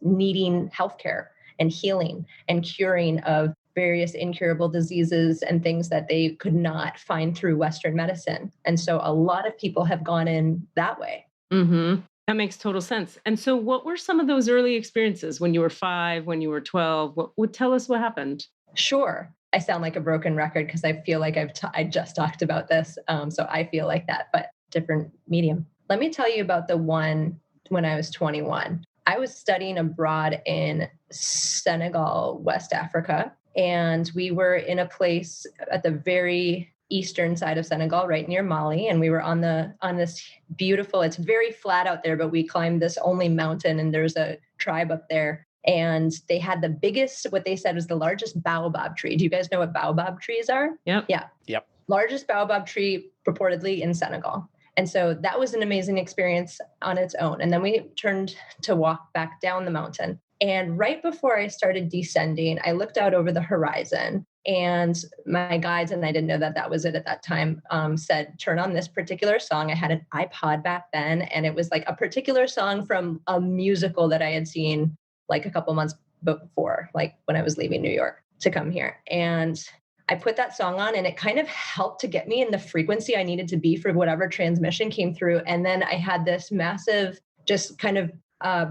[SPEAKER 5] needing healthcare and healing and curing of various incurable diseases and things that they could not find through Western medicine. And so a lot of people have gone in that way.
[SPEAKER 1] Mm-hmm. That makes total sense. And so what were some of those early experiences when you were 5, when you were 12? What would tell us what happened?
[SPEAKER 5] Sure. I sound like a broken record because I feel like I just talked about this. So I feel like that, but different medium. Let me tell you about the one when I was 21. I was studying abroad in Senegal, West Africa, and we were in a place at the very eastern side of Senegal, right near Mali. And we were on this beautiful, it's very flat out there, but we climbed this only mountain and there's a tribe up there. And they had the biggest, what they said was the largest baobab tree. Do you guys know what baobab trees are?
[SPEAKER 1] Yep.
[SPEAKER 5] Yeah.
[SPEAKER 3] Yep.
[SPEAKER 5] Largest baobab tree purportedly in Senegal. And so that was an amazing experience on its own. And then we turned to walk back down the mountain. And right before I started descending, I looked out over the horizon and my guides, and I didn't know that was it at that time, said, turn on this particular song. I had an iPod back then, and it was like a particular song from a musical that I had seen like a couple months before, like when I was leaving New York to come here. And I put that song on and it kind of helped to get me in the frequency I needed to be for whatever transmission came through. And then I had this massive, just kind of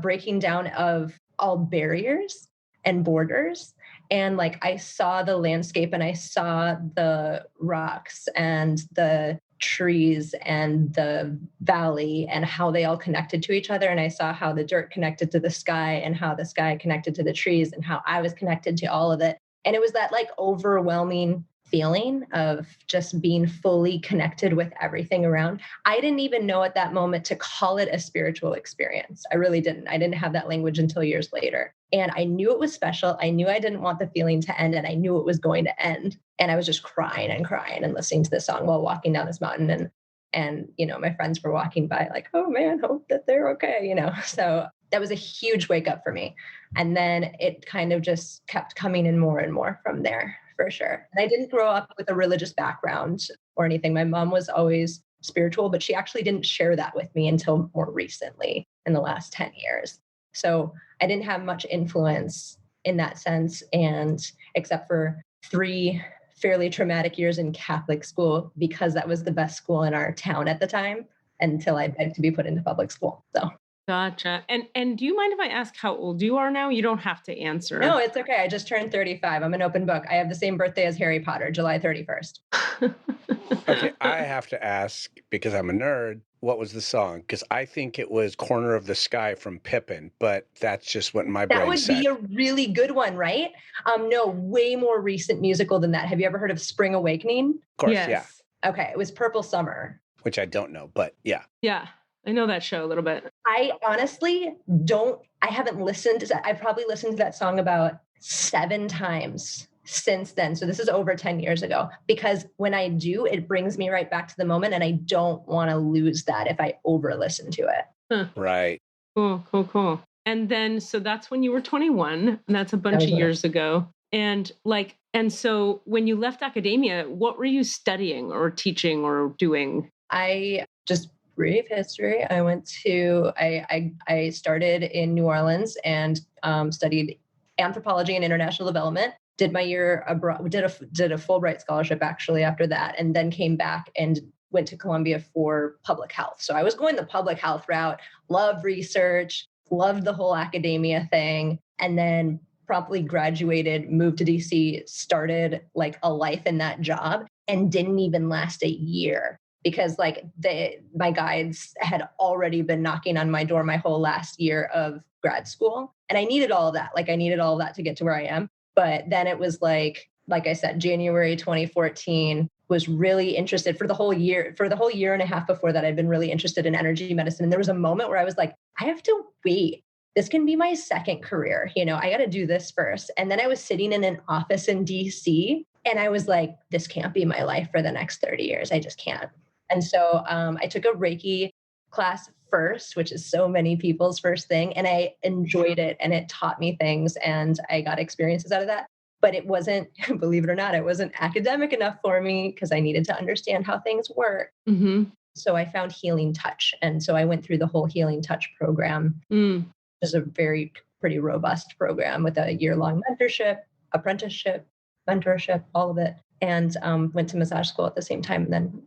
[SPEAKER 5] breaking down of all barriers and borders. And like, I saw the landscape and I saw the rocks and the trees and the valley and how they all connected to each other. And I saw how the dirt connected to the sky and how the sky connected to the trees and how I was connected to all of it. And it was that like overwhelming feeling of just being fully connected with everything around. I didn't even know at that moment to call it a spiritual experience. I really didn't. I didn't have that language until years later. And I knew it was special. I knew I didn't want the feeling to end, and I knew it was going to end. And I was just crying and listening to this song while walking down this mountain. And my friends were walking by like, oh man, hope that they're okay, So that was a huge wake up for me. And then it kind of just kept coming in more and more from there, for sure. And I didn't grow up with a religious background or anything. My mom was always spiritual, but she actually didn't share that with me until more recently in the last 10 years. So I didn't have much influence in that sense. And except for 3 fairly traumatic years in Catholic school, because that was the best school in our town at the time, until I begged to be put into public school. So.
[SPEAKER 1] Gotcha. And do you mind if I ask how old you are now? You don't have to answer.
[SPEAKER 5] No, it's okay. I just turned 35. I'm an open book. I have the same birthday as Harry Potter, July 31st.
[SPEAKER 3] Okay, I have to ask, because I'm a nerd, what was the song? Because I think it was Corner of the Sky from Pippin, but that's just what my brain said.
[SPEAKER 5] That would be a really good one, right? No, way more recent musical than that. Have you ever heard of Spring Awakening?
[SPEAKER 3] Of course,
[SPEAKER 1] yes.
[SPEAKER 3] Yeah.
[SPEAKER 5] Okay, it was Purple Summer.
[SPEAKER 3] Which I don't know, but yeah.
[SPEAKER 1] Yeah, I know that show a little bit.
[SPEAKER 5] I honestly haven't listened to that. I've probably listened to that song about 7 times since then. So this is over 10 years ago, because when I do, it brings me right back to the moment, and I don't want to lose that if I over listen to it.
[SPEAKER 1] Huh.
[SPEAKER 3] Right.
[SPEAKER 1] Cool. And then, so that's when you were 21, and that's a bunch of years ago. And so when you left academia, what were you studying or teaching or doing?
[SPEAKER 5] I just brief history. I started in New Orleans and studied anthropology and international development. Did my year abroad, did a Fulbright scholarship actually after that, and then came back and went to Columbia for public health. So I was going the public health route, loved research, loved the whole academia thing, and then promptly graduated, moved to DC, started like a life in that job, and didn't even last a year because like my guides had already been knocking on my door my whole last year of grad school. And I needed all of that. Like I needed all of that to get to where I am. But then it was like I said, January 2014, was really interested for the whole year and a half before that. I'd been really interested in energy medicine. And there was a moment where I was like, I have to wait. This can be my second career. I got to do this first. And then I was sitting in an office in DC and I was like, this can't be my life for the next 30 years. I just can't. And so I took a Reiki class first, which is so many people's first thing. And I enjoyed it and it taught me things and I got experiences out of that. But it wasn't, believe it or not, it wasn't academic enough for me because I needed to understand how things work.
[SPEAKER 1] Mm-hmm.
[SPEAKER 5] So I found Healing Touch. And so I went through the whole Healing Touch program. It was a pretty robust program with a year-long mentorship, apprenticeship, mentorship, all of it. And went to massage school at the same time and then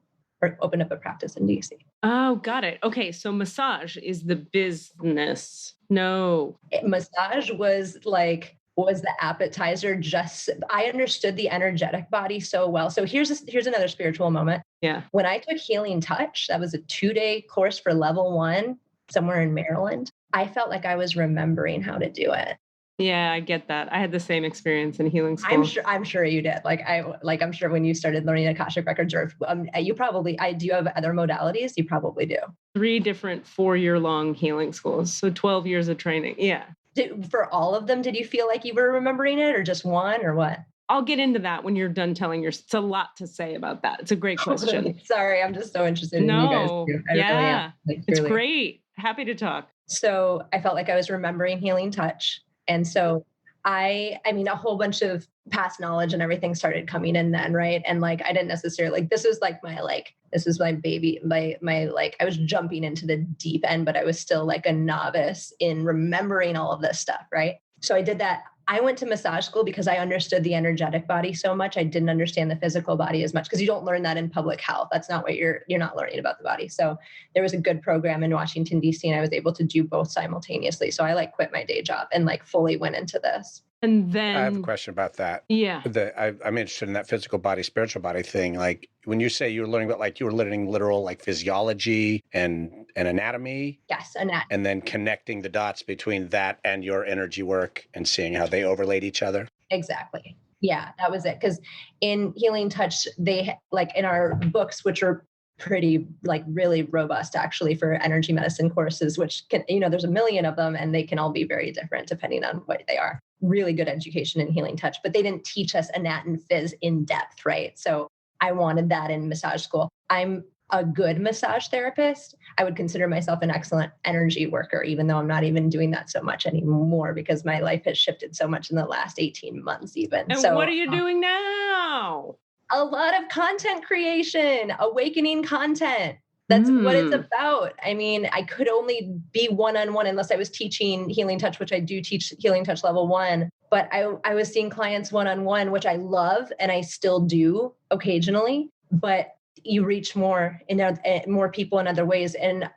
[SPEAKER 5] opened up a practice in DC.
[SPEAKER 1] Oh, got it. Okay. So massage is the business. No.
[SPEAKER 5] Massage was the appetizer. I understood the energetic body so well. So here's another spiritual moment.
[SPEAKER 1] Yeah.
[SPEAKER 5] When I took Healing Touch, that was a 2-day course for level 1 somewhere in Maryland. I felt like I was remembering how to do it.
[SPEAKER 1] Yeah, I get that. I had the same experience in healing school.
[SPEAKER 5] I'm sure you did. I'm sure when you started learning Akashic records, or you probably, do you have other modalities? You probably do. 3
[SPEAKER 1] different 4-year-long healing schools. So 12 years of training. Yeah.
[SPEAKER 5] For all of them, did you feel like you were remembering it or just one or what?
[SPEAKER 1] I'll get into that when you're done telling it's a lot to say about that. It's a great question.
[SPEAKER 5] Sorry, I'm just so interested in you guys too.
[SPEAKER 1] Yeah, really it's great. Happy to talk.
[SPEAKER 5] So I felt like I was remembering Healing Touch. And so a whole bunch of past knowledge and everything started coming in then, right? And I didn't necessarily, this was my baby, I was jumping into the deep end, but I was still a novice in remembering all of this stuff, right? So I did that. I went to massage school because I understood the energetic body so much. I didn't understand the physical body as much because you don't learn that in public health. That's not what you're not learning about the body. So there was a good program in Washington, DC, and I was able to do both simultaneously. So I quit my day job and fully went into this.
[SPEAKER 1] And then
[SPEAKER 3] I have a question about that.
[SPEAKER 1] Yeah.
[SPEAKER 3] I'm interested in that physical body, spiritual body thing. When you say you were learning about, you were learning literal physiology and anatomy.
[SPEAKER 5] Yes, anatomy.
[SPEAKER 3] And then connecting the dots between that and your energy work and seeing how they overlaid each other.
[SPEAKER 5] Exactly. Yeah, that was it. Because in Healing Touch, they in our books, which are pretty really robust actually for energy medicine courses, which can, there's a million of them and they can all be very different depending on what they are. Really good education in Healing Touch, but they didn't teach us anat and phys in depth, right? So I wanted that in massage school. I'm a good massage therapist. I would consider myself an excellent energy worker, even though I'm not even doing that so much anymore because my life has shifted so much in the last 18 months even.
[SPEAKER 1] And what are you doing now?
[SPEAKER 5] A lot of content creation, awakening content. That's what it's about. I could only be one-on-one unless I was teaching Healing Touch, which I do teach Healing Touch level 1. But I was seeing clients one-on-one, which I love and I still do occasionally. But you reach more people in other ways. And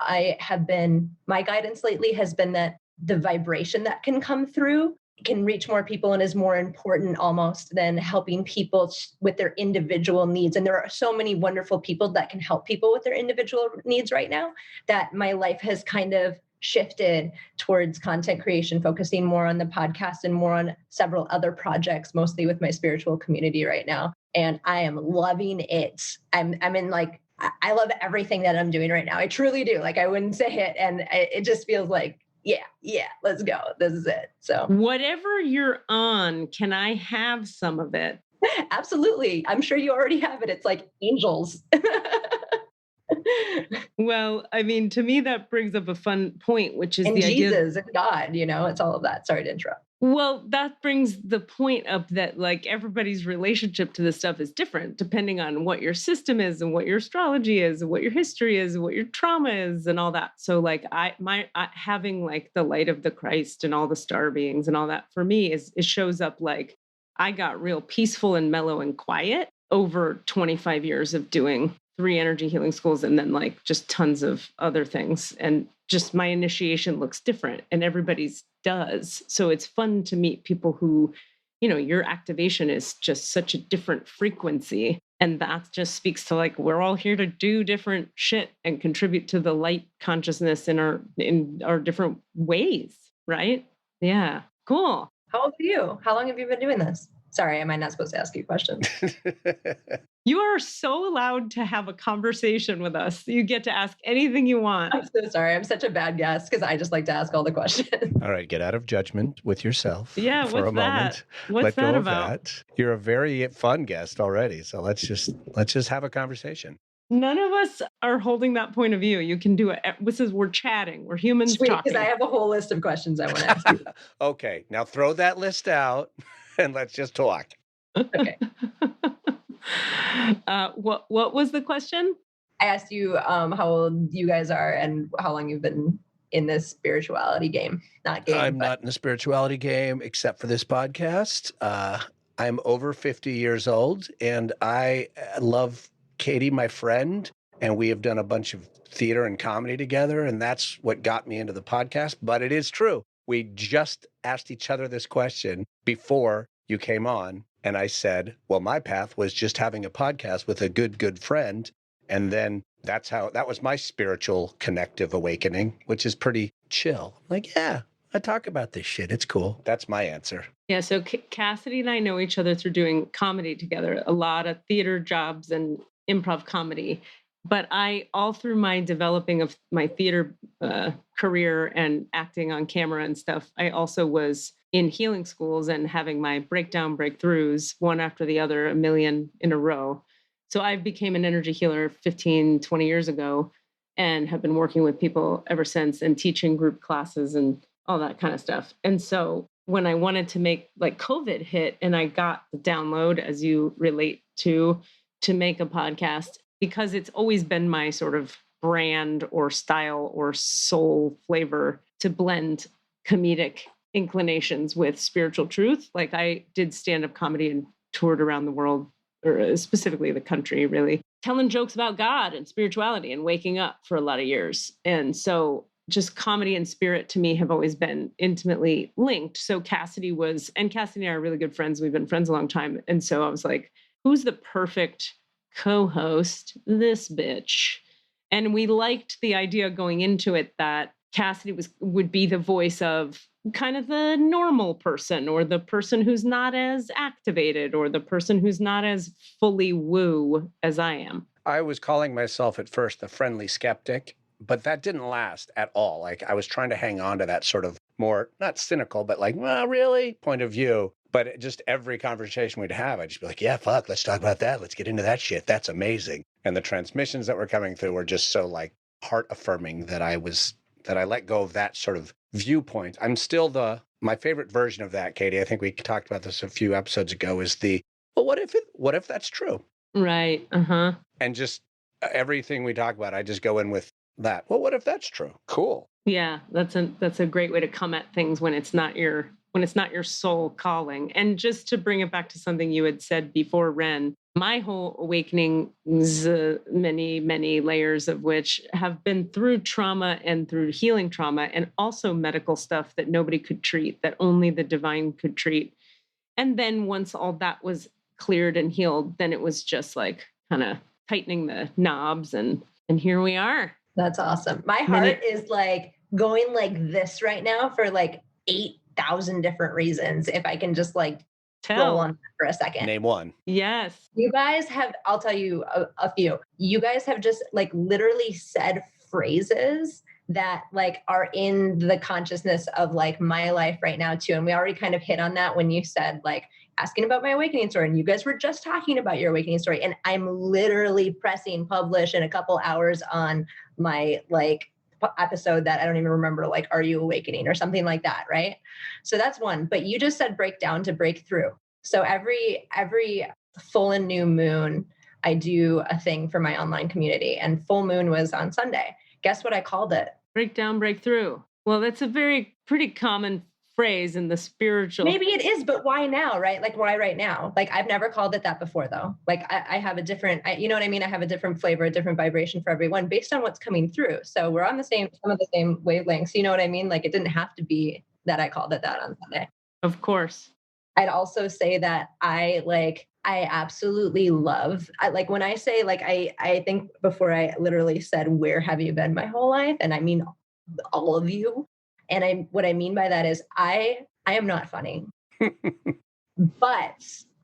[SPEAKER 5] my guidance lately has been that the vibration that can come through can reach more people and is more important almost than helping people with their individual needs. And there are so many wonderful people that can help people with their individual needs right now that my life has kind of shifted towards content creation, focusing more on the podcast and more on several other projects, mostly with my spiritual community right now. And I am loving it. I'm in I love everything that I'm doing right now. I truly do. I wouldn't say it. And it just feels yeah, let's go. This is it. So
[SPEAKER 1] Whatever you're on, can I have some of it?
[SPEAKER 5] absolutely. I'm sure you already have it. It's like angels.
[SPEAKER 1] Well, I mean, to me, that brings up a fun point, which is
[SPEAKER 5] And
[SPEAKER 1] the idea.
[SPEAKER 5] Jesus and God, it's all of that. Sorry to interrupt.
[SPEAKER 1] Well, that brings the point up that like everybody's relationship to this stuff is different depending on what your system is and what your astrology is and what your history is and what your trauma is and all that. So like having like the light of the Christ and all the star beings and all that for me it shows up like I got real peaceful and mellow and quiet over 25 years of doing 3 energy healing schools and then like just tons of other things. And just my initiation looks different and everybody's does. So it's fun to meet people who, your activation is just such a different frequency. And that just speaks to like, we're all here to do different shit and contribute to the light consciousness in our different ways. Right? Yeah. Cool.
[SPEAKER 5] How old are you? How long have you been doing this? Sorry, am I not supposed to ask you questions?
[SPEAKER 1] You are so allowed to have a conversation with us. You get to ask anything you want.
[SPEAKER 5] I'm so sorry. I'm such a bad guest because I just like to ask all the questions.
[SPEAKER 3] All right, get out of judgment with yourself
[SPEAKER 1] Yeah,
[SPEAKER 3] for a moment.
[SPEAKER 1] What's
[SPEAKER 3] Let
[SPEAKER 1] that
[SPEAKER 3] go
[SPEAKER 1] about?
[SPEAKER 3] of that. You're a very fun guest already, so let's just have a conversation.
[SPEAKER 1] None of us are holding that point of view. You can do it. We're chatting. We're humans talking.
[SPEAKER 5] Because I have a whole list of questions I want to ask you.
[SPEAKER 3] Okay, now throw that list out and let's just talk.
[SPEAKER 5] Okay.
[SPEAKER 1] What was the question?
[SPEAKER 5] I asked you how old you guys are and how long you've been in this spirituality game.
[SPEAKER 3] I'm not in the spirituality game except for this podcast. I'm over 50 years old and I love Katie, my friend, and we have done a bunch of theater and comedy together, and that's what got me into the podcast. But it is true. We just asked each other this question before you came on, and I said, well, my path was just having a podcast with a good friend. And then that was my spiritual connective awakening, which is pretty chill. Like, yeah, I talk about this shit. It's cool. That's my answer.
[SPEAKER 1] Yeah, so Cassidy and I know each other through doing comedy together, a lot of theater jobs and improv comedy. But all through my developing of my theater career and acting on camera and stuff, I also was in healing schools and having my breakthroughs, one after the other, a million in a row. So I became an energy healer 15, 20 years ago and have been working with people ever since and teaching group classes and all that kind of stuff. And so when I wanted to make like COVID hit and I got the download, as you relate to make a podcast, because it's always been my sort of brand or style or soul flavor to blend comedic inclinations with spiritual truth. Like I did stand-up comedy and toured around the world, or specifically the country, really, telling jokes about God and spirituality and waking up for a lot of years. And so just comedy and spirit to me have always been intimately linked. So Cassidy and I are really good friends. We've been friends a long time. And so I was like, who's the perfect co-host? This bitch. And we liked the idea going into it that Cassidy would be the voice of kind of the normal person, or the person who's not as activated, or the person who's not as fully woo as I am.
[SPEAKER 3] I was calling myself at first the friendly skeptic, but that didn't last at all. Like I was trying to hang on to that sort of more, not cynical, but like, well, really point of view. But just every conversation we'd have, I'd just be like, yeah, fuck, let's talk about that. Let's get into that shit. That's amazing. And the transmissions that were coming through were just so like heart affirming that I let go of that sort of viewpoint. I'm still my favorite version of that, Katie. I think we talked about this a few episodes ago, is well, what if that's true?
[SPEAKER 1] Right. Uh-huh.
[SPEAKER 3] And just everything we talk about, I just go in with that. Well, what if that's true? Cool.
[SPEAKER 1] Yeah, that's a great way to come at things when it's not your soul calling. And just to bring it back to something you had said before, Ren, my whole awakening, many, many layers of which have been through trauma and through healing trauma, and also medical stuff that nobody could treat, that only the divine could treat. And then once all that was cleared and healed, then it was just like kind of tightening the knobs, and here we are.
[SPEAKER 5] That's awesome. My heart is like going like this right now for like 8,000 different reasons. If I can just like roll on for a second.
[SPEAKER 3] Name one.
[SPEAKER 1] Yes.
[SPEAKER 5] You guys I'll tell you a few. You guys have just like literally said phrases that like are in the consciousness of like my life right now too. And we already kind of hit on that when you said like asking about my awakening story, and you guys were just talking about your awakening story, and I'm literally pressing publish in a couple hours on my like episode that I don't even remember, like, are you awakening or something like that, right? So that's one. But you just said breakdown to break through. So every full and new moon, I do a thing for my online community, and full moon was on Sunday. Guess what I called it?
[SPEAKER 1] Breakdown, breakthrough. Well, that's a pretty common phrase in the spiritual.
[SPEAKER 5] Maybe it is, but why now, right? Like, why right now? Like, I've never called it that before, though. Like, I have a different, you know what I mean? I have a different flavor, a different vibration for everyone based on what's coming through. So we're on some of the same wavelengths. You know what I mean? Like, it didn't have to be that I called it that on Sunday.
[SPEAKER 1] Of course.
[SPEAKER 5] I'd also say that I absolutely love, like when I say, like, I think before I literally said, where have you been my whole life? And I mean, all of you. And what I mean by that is I am not funny, but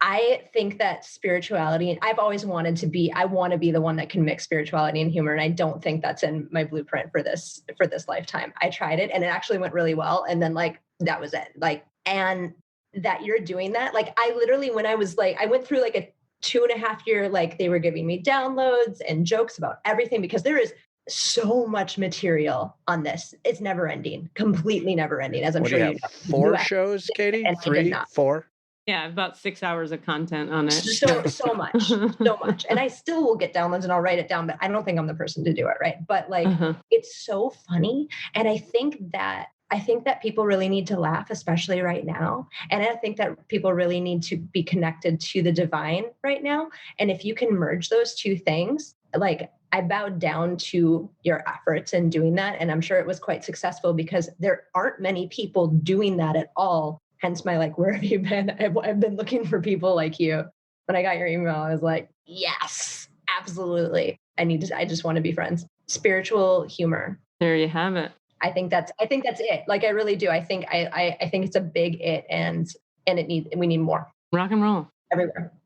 [SPEAKER 5] I think that spirituality, I've always wanted to be, I want to be the one that can mix spirituality and humor. And I don't think that's in my blueprint for this lifetime. I tried it and it actually went really well. And then like, that was it. Like, and that you're doing that. Like I literally, when I was like, I went through like a 2.5 year, like they were giving me downloads and jokes about everything because there is so much material on this. It's never ending, completely never ending. As I'm
[SPEAKER 3] what
[SPEAKER 5] sure
[SPEAKER 3] do you have, 4 shows, Katie? 3, 4?
[SPEAKER 1] Yeah, about 6 hours of content on it.
[SPEAKER 5] So much. And I still will get downloads and I'll write it down, but I don't think I'm the person to do it. Right. But like, it's so funny. And I think that people really need to laugh, especially right now. And I think that people really need to be connected to the divine right now. And if you can merge those two things, like I bowed down to your efforts in doing that. And I'm sure it was quite successful because there aren't many people doing that at all. Hence my, like, where have you been? I've been looking for people like you. When I got your email, I was like, yes, absolutely. I just want to be friends. Spiritual humor.
[SPEAKER 1] There you have it.
[SPEAKER 5] I think that's it. Like, I really do. I think it's a big it, and we need more.
[SPEAKER 1] Rock and roll.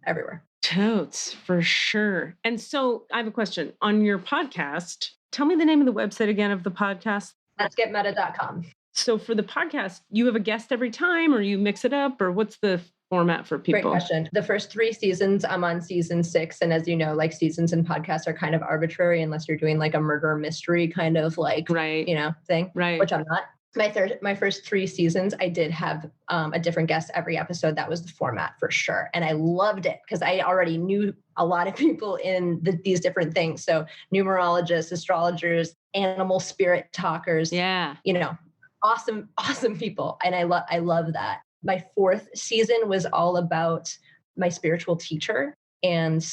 [SPEAKER 5] Everywhere.
[SPEAKER 1] Totes, for sure. And so I have a question. On your podcast, tell me the name of the website again of the podcast.
[SPEAKER 5] Let's getmeta.com.
[SPEAKER 1] So for the podcast, you have a guest every time, or you mix it up, or what's the format for people?
[SPEAKER 5] Great question. The first 3 seasons, I'm on season 6. And as you know, like seasons in podcasts are kind of arbitrary unless you're doing like a murder mystery kind of like, thing, which I'm not. My first 3 seasons, I did have a different guest every episode. That was the format for sure. And I loved it because I already knew a lot of people in these different things. So numerologists, astrologers, animal spirit talkers, awesome people. And I love that. My 4th season was all about my spiritual teacher, and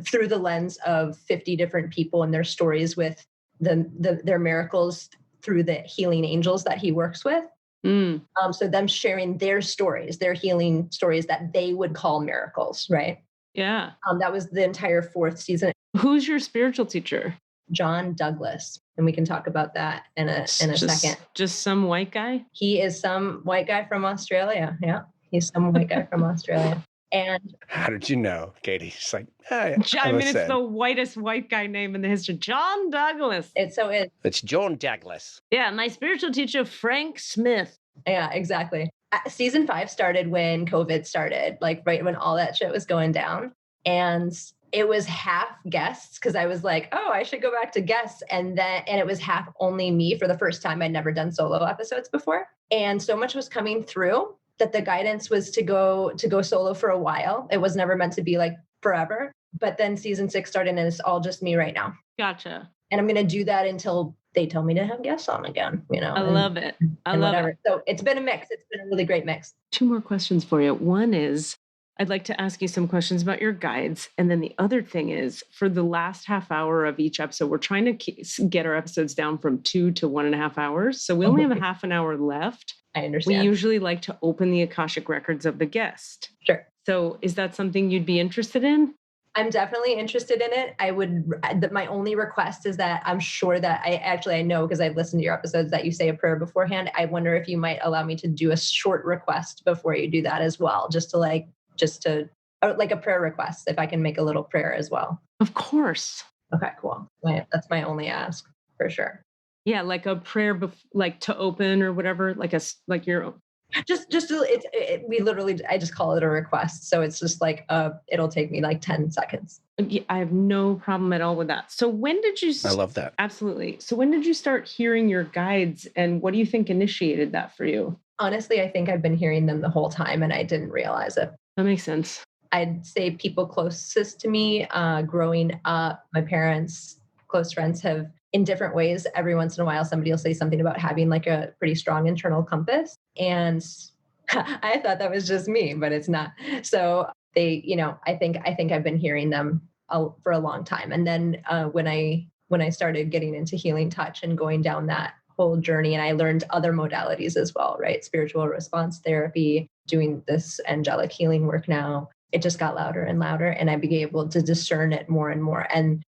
[SPEAKER 5] through the lens of 50 different people and their stories with their miracles through the healing angels that he works with. So them sharing their stories, their healing stories that they would call miracles, right?
[SPEAKER 1] Yeah.
[SPEAKER 5] That was the entire 4th season.
[SPEAKER 1] Who's your spiritual teacher?
[SPEAKER 5] John Douglas. And we can talk about that in a second.
[SPEAKER 1] Just some white guy?
[SPEAKER 5] He is some white guy from Australia. Yeah. He's some white guy from Australia. And
[SPEAKER 3] how did you know, Katie? She's like,
[SPEAKER 1] it's the whitest white guy name in the history. John Douglas.
[SPEAKER 3] It's John Douglas.
[SPEAKER 1] Yeah. My spiritual teacher, Frank Smith.
[SPEAKER 5] Yeah, exactly. Season 5 started when COVID started, like right when all that shit was going down. And it was half guests because I was like, oh, I should go back to guests. And it was half only me for the first time. I'd never done solo episodes before. And so much was coming through that the guidance was to go solo for a while. It was never meant to be like forever. But then season 6 started and it's all just me right now.
[SPEAKER 1] Gotcha.
[SPEAKER 5] And I'm going to do that until they tell me to have guests on again,
[SPEAKER 1] I love it. I love it.
[SPEAKER 5] So it's been a mix. It's been a really great mix.
[SPEAKER 1] 2 more questions for you. One is, I'd like to ask you some questions about your guides. And then the other thing is, for the last half hour of each episode, we're trying to get our episodes down from 2 to 1.5 hours. So we only have a half an hour left.
[SPEAKER 5] I understand.
[SPEAKER 1] We usually like to open the Akashic records of the guest.
[SPEAKER 5] Sure.
[SPEAKER 1] So is that something you'd be interested in?
[SPEAKER 5] I'm definitely interested in it. My only request is that I'm sure that I know, because I've listened to your episodes, that you say a prayer beforehand. I wonder if you might allow me to do a short request before you do that as well, just to like a prayer request, if I can make a little prayer as well.
[SPEAKER 1] Of course.
[SPEAKER 5] Okay, cool. That's my only ask, for sure.
[SPEAKER 1] Yeah, like a prayer, like to open or whatever, like your.
[SPEAKER 5] We literally, I just call it a request. So it's just like, it'll take me like 10 seconds.
[SPEAKER 1] Yeah, I have no problem at all with that. So when did you?
[SPEAKER 3] I love that.
[SPEAKER 1] Absolutely. So when did you start hearing your guides, and what do you think initiated that for you?
[SPEAKER 5] Honestly, I think I've been hearing them the whole time and I didn't realize it.
[SPEAKER 1] That makes sense.
[SPEAKER 5] I'd say people closest to me, growing up, my parents, close friends have, in different ways, every once in a while, somebody will say something about having like a pretty strong internal compass. And I thought that was just me, but it's not. So they, I think I've been hearing them for a long time. And then when I started getting into healing touch and going down that whole journey, and I learned other modalities as well, right? Spiritual response therapy, doing this angelic healing work now, it just got louder and louder, and I became able to discern it more and more. And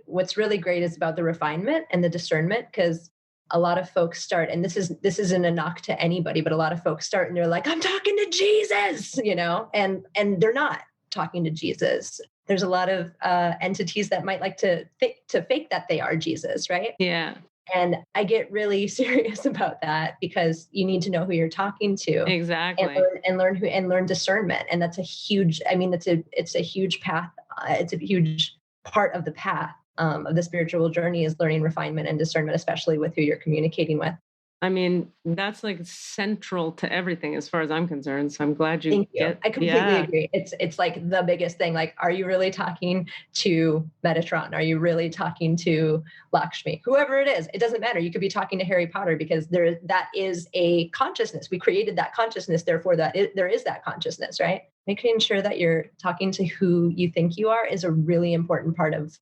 [SPEAKER 5] what's really great is about the refinement and the discernment, because a lot of folks start, and this isn't a knock to anybody, but a lot of folks start and they're like, I'm talking to Jesus, and they're not talking to Jesus. There's a lot of entities that might like to fake that they are Jesus, right?
[SPEAKER 1] Yeah.
[SPEAKER 5] And I get really serious about that, because you need to know who you're talking to.
[SPEAKER 1] Exactly.
[SPEAKER 5] And learn discernment. And that's a huge, it's a huge path. It's a huge part of the path of the spiritual journey, is learning refinement and discernment, especially with who you're communicating with.
[SPEAKER 1] I mean, that's like central to everything as far as I'm concerned. So I'm glad you
[SPEAKER 5] Thank you. I completely agree. It's like the biggest thing. Like, are you really talking to Metatron? Are you really talking to Lakshmi? Whoever it is, it doesn't matter. You could be talking to Harry Potter, because that is a consciousness. We created that consciousness. Therefore, there is that consciousness, right? Making sure that you're talking to who you think you are is a really important part of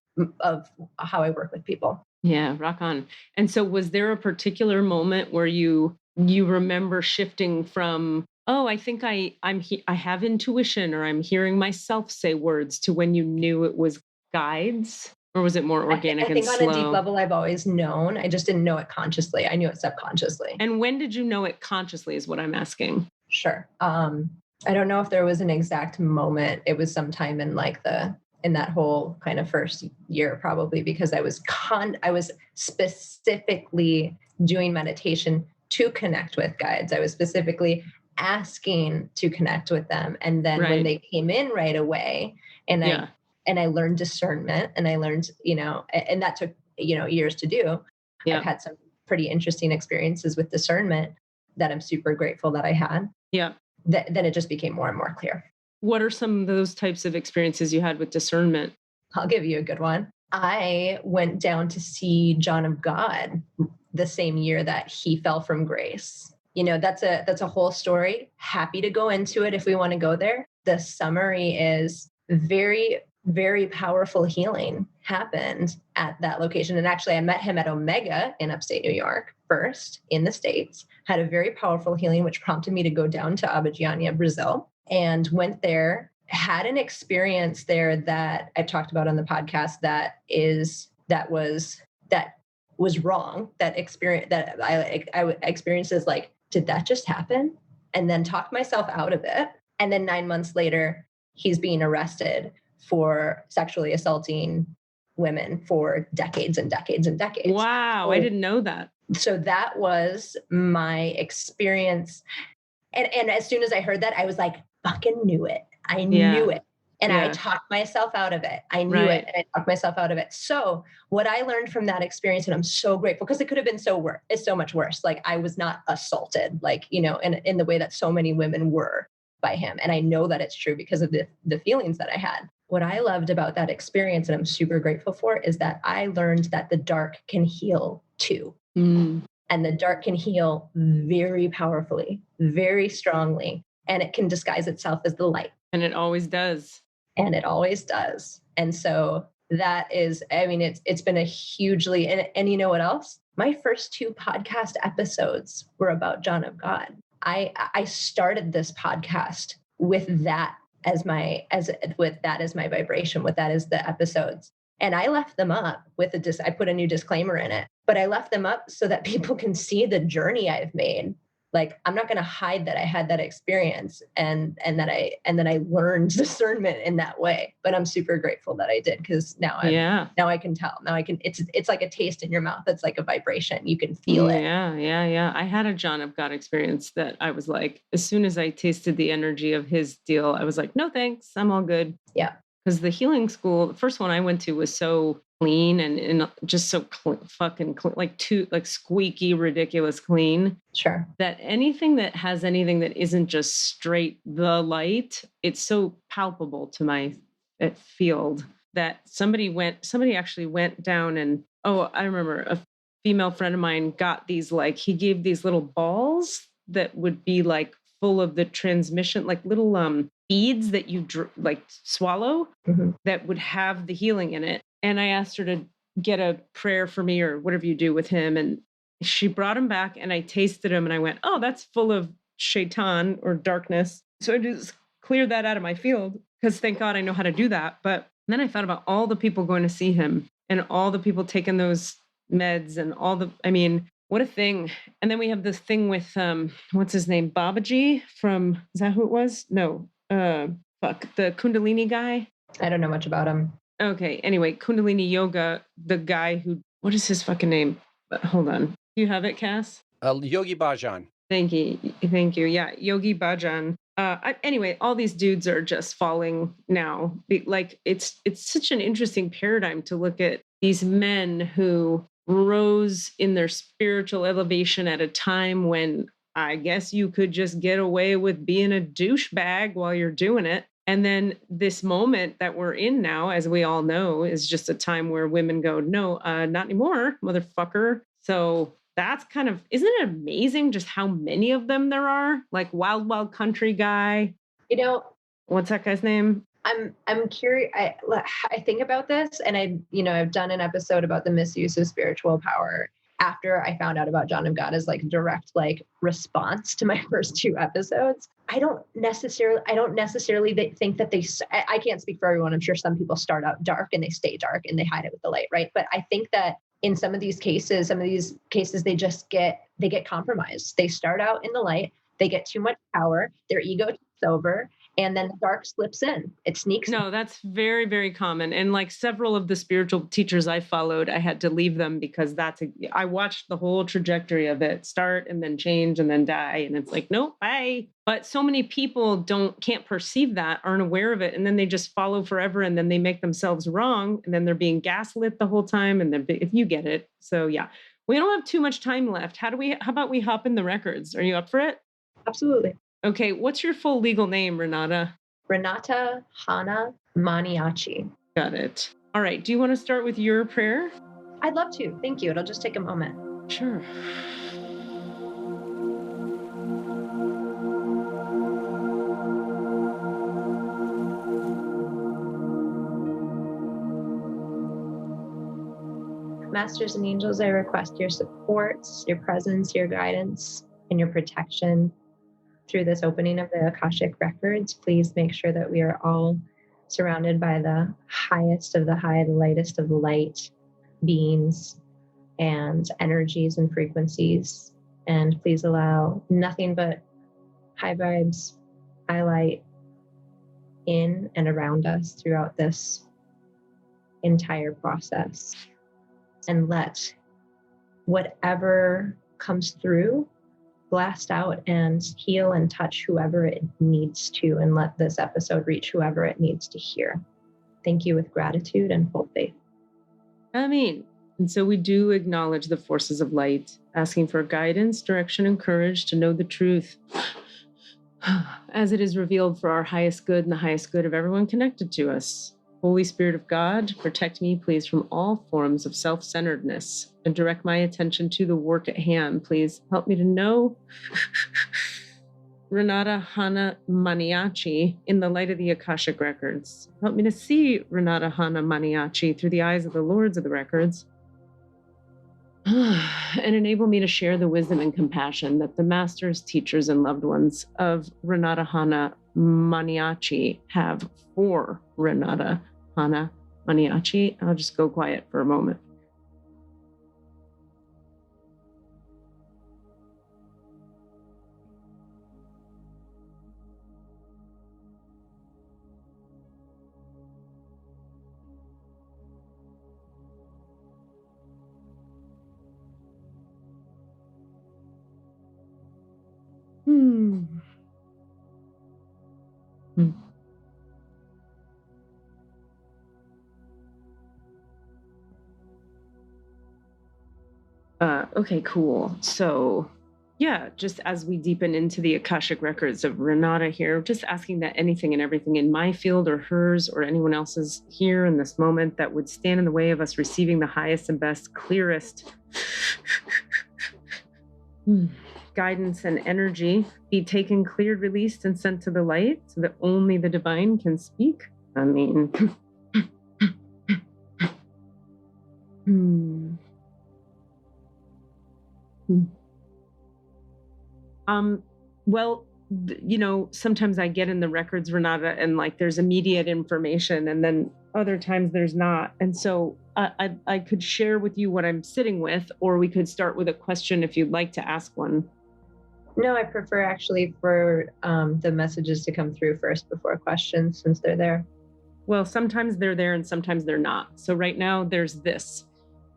[SPEAKER 5] how I work with people.
[SPEAKER 1] Yeah, rock on. And so was there a particular moment where you remember shifting from, oh, I think I have intuition, or I'm hearing myself say words, to when you knew it was guides? Or was it more organic and slow?
[SPEAKER 5] I think on a deep level, I've always known. I just didn't know it consciously. I knew it subconsciously.
[SPEAKER 1] And when did you know it consciously is what I'm asking.
[SPEAKER 5] Sure. I don't know if there was an exact moment. It was sometime in in that whole kind of first year, probably, because I was specifically doing meditation to connect with guides. I was specifically asking to connect with them. And then when they came in right away, and I learned discernment, and I learned, and that took, years to do. Yeah. I've had some pretty interesting experiences with discernment that I'm super grateful that I had.
[SPEAKER 1] Yeah.
[SPEAKER 5] Then it just became more and more clear.
[SPEAKER 1] What are some of those types of experiences you had with discernment?
[SPEAKER 5] I'll give you a good one. I went down to see John of God the same year that he fell from grace. That's a whole story. Happy to go into it if we want to go there. The summary is very, very powerful healing happened at that location. And actually, I met him at Omega in upstate New York first, in the States, had a very powerful healing, which prompted me to go down to Abadiânia, Brazil, and went there, had an experience there that I've talked about on the podcast that was wrong. That experience that I experienced is like, did that just happen? And then talked myself out of it. And then 9 months later, he's being arrested for sexually assaulting women for decades and decades and decades.
[SPEAKER 1] Wow, so, I didn't know that.
[SPEAKER 5] So that was my experience. And as soon as I heard that, I was like, fucking knew it. I knew it. And I talked myself out of it. I knew it. And I talked myself out of it. So what I learned from that experience, and I'm so grateful, because it could have been it's so much worse. Like, I was not assaulted, in the way that so many women were by him. And I know that it's true because of the feelings that I had. What I loved about that experience, and I'm super grateful for, is that I learned that the dark can heal too. Mm. And the dark can heal very powerfully, very strongly. And it can disguise itself as the light.
[SPEAKER 1] And it always does.
[SPEAKER 5] And it always does. And so that is, it's been a hugely, and you know what else? My first 2 podcast episodes were about John of God. I started this podcast with that as my vibration, with that as the episodes. And I left them up with I put a new disclaimer in it, but I left them up so that people can see the journey I've made like, I'm not going to hide that I had that experience and that I learned discernment in that way. But I'm super grateful that I did, because now I can tell. Now I can, it's like a taste in your mouth. It's like a vibration. You can feel it.
[SPEAKER 1] Yeah. I had a John of God experience that I was like, as soon as I tasted the energy of his deal, I was like, no thanks, I'm all good.
[SPEAKER 5] Yeah.
[SPEAKER 1] Because the healing school, the first one I went to, was so clean and just so fucking clean, like squeaky, ridiculous clean.
[SPEAKER 5] Sure.
[SPEAKER 1] That anything that has anything that isn't just straight the light, it's so palpable to my field that somebody actually went down and, I remember a female friend of mine got these, like, he gave these little balls that would be like full of the transmission, like little beads that you like swallow, that would have the healing in it. And I asked her to get a prayer for me or whatever you do with him. And she brought him back and I tasted him and I went, oh, that's full of shaitan or darkness. So I just cleared that out of my field, because thank God I know how to do that. But then I thought about all the people going to see him and all the people taking those meds and what a thing. And then we have this thing with, what's his name? Babaji from, is that who it was? No, the Kundalini guy.
[SPEAKER 5] I don't know much about him.
[SPEAKER 1] Okay. Anyway, Kundalini Yoga, the guy who, what is his fucking name? Hold on. Do you have it, Cass?
[SPEAKER 3] Yogi Bhajan.
[SPEAKER 1] Thank you. Yeah. Yogi Bhajan. Anyway, all these dudes are just falling now. Like, it's such an interesting paradigm to look at these men who rose in their spiritual elevation at a time when I guess you could just get away with being a douchebag while you're doing it. And then this moment that we're in now, as we all know, is just a time where women go, no, not anymore, motherfucker. So that's kind of, isn't it amazing just how many of them there are? Like Wild Wild Country guy. What's that guy's name?
[SPEAKER 5] I'm curious. I think about this, and I've done an episode about the misuse of spiritual power after I found out about John of God as like direct like response to my first 2 episodes. I don't necessarily think that I can't speak for everyone. I'm sure some people start out dark and they stay dark and they hide it with the light, right? But I think that in some of these cases, they just get compromised. They start out in the light, they get too much power, their ego takes over, and then the dark slips in. It sneaks in.
[SPEAKER 1] No, that's very, very common. And like several of the spiritual teachers I followed, I had to leave them because I watched the whole trajectory of it start and then change and then die. And it's like, nope, bye. But so many people can't perceive that, aren't aware of it. And then they just follow forever. And then they make themselves wrong. And then they're being gaslit the whole time. And if you get it. So yeah, we don't have too much time left. How about we hop in the records? Are you up for it?
[SPEAKER 5] Absolutely.
[SPEAKER 1] Okay, what's your full legal name, Renata?
[SPEAKER 5] Renata Hana Maniaci.
[SPEAKER 1] Got it. All right, do you want to start with your prayer?
[SPEAKER 5] I'd love to. Thank you. It'll just take a moment.
[SPEAKER 1] Sure.
[SPEAKER 5] Masters and angels, I request your support, your presence, your guidance, and your protection through this opening of the Akashic records. Please make sure that we are all surrounded by the highest of the high, the lightest of the light beings and energies and frequencies. And please allow nothing but high vibes, high light in and around us throughout this entire process. And let whatever comes through blast out and heal and touch whoever it needs to, and let this episode reach whoever it needs to hear. Thank you with gratitude and full faith.
[SPEAKER 1] And so we do acknowledge the forces of light, asking for guidance, direction, and courage to know the truth as it is revealed for our highest good and the highest good of everyone connected to us. Holy Spirit of God, protect me, please, from all forms of self-centeredness and direct my attention to the work at hand. Please help me to know Renata Hana Maniaci in the light of the Akashic records. Help me to see Renata Hana Maniaci through the eyes of the Lords of the records. And enable me to share the wisdom and compassion that the masters, teachers, and loved ones of Renata Hana Maniaci have for Renata Hana Maniaci. I'll just go quiet for a moment. Hmm. Hmm. Okay, cool. So, yeah, just as we deepen into the Akashic records of Renata here, just asking that anything and everything in my field or hers or anyone else's here in this moment that would stand in the way of us receiving the highest and best, clearest guidance and energy be taken, cleared, released, and sent to the light so that only the divine can speak. I mean, well, sometimes I get in the records, Renata, and like there's immediate information, and then other times there's not. And so I could share with you what I'm sitting with, or we could start with a question if you'd like to ask one.
[SPEAKER 5] No, I prefer actually for the messages to come through first before questions, since they're there.
[SPEAKER 1] Well, sometimes they're there and sometimes they're not. So right now there's this.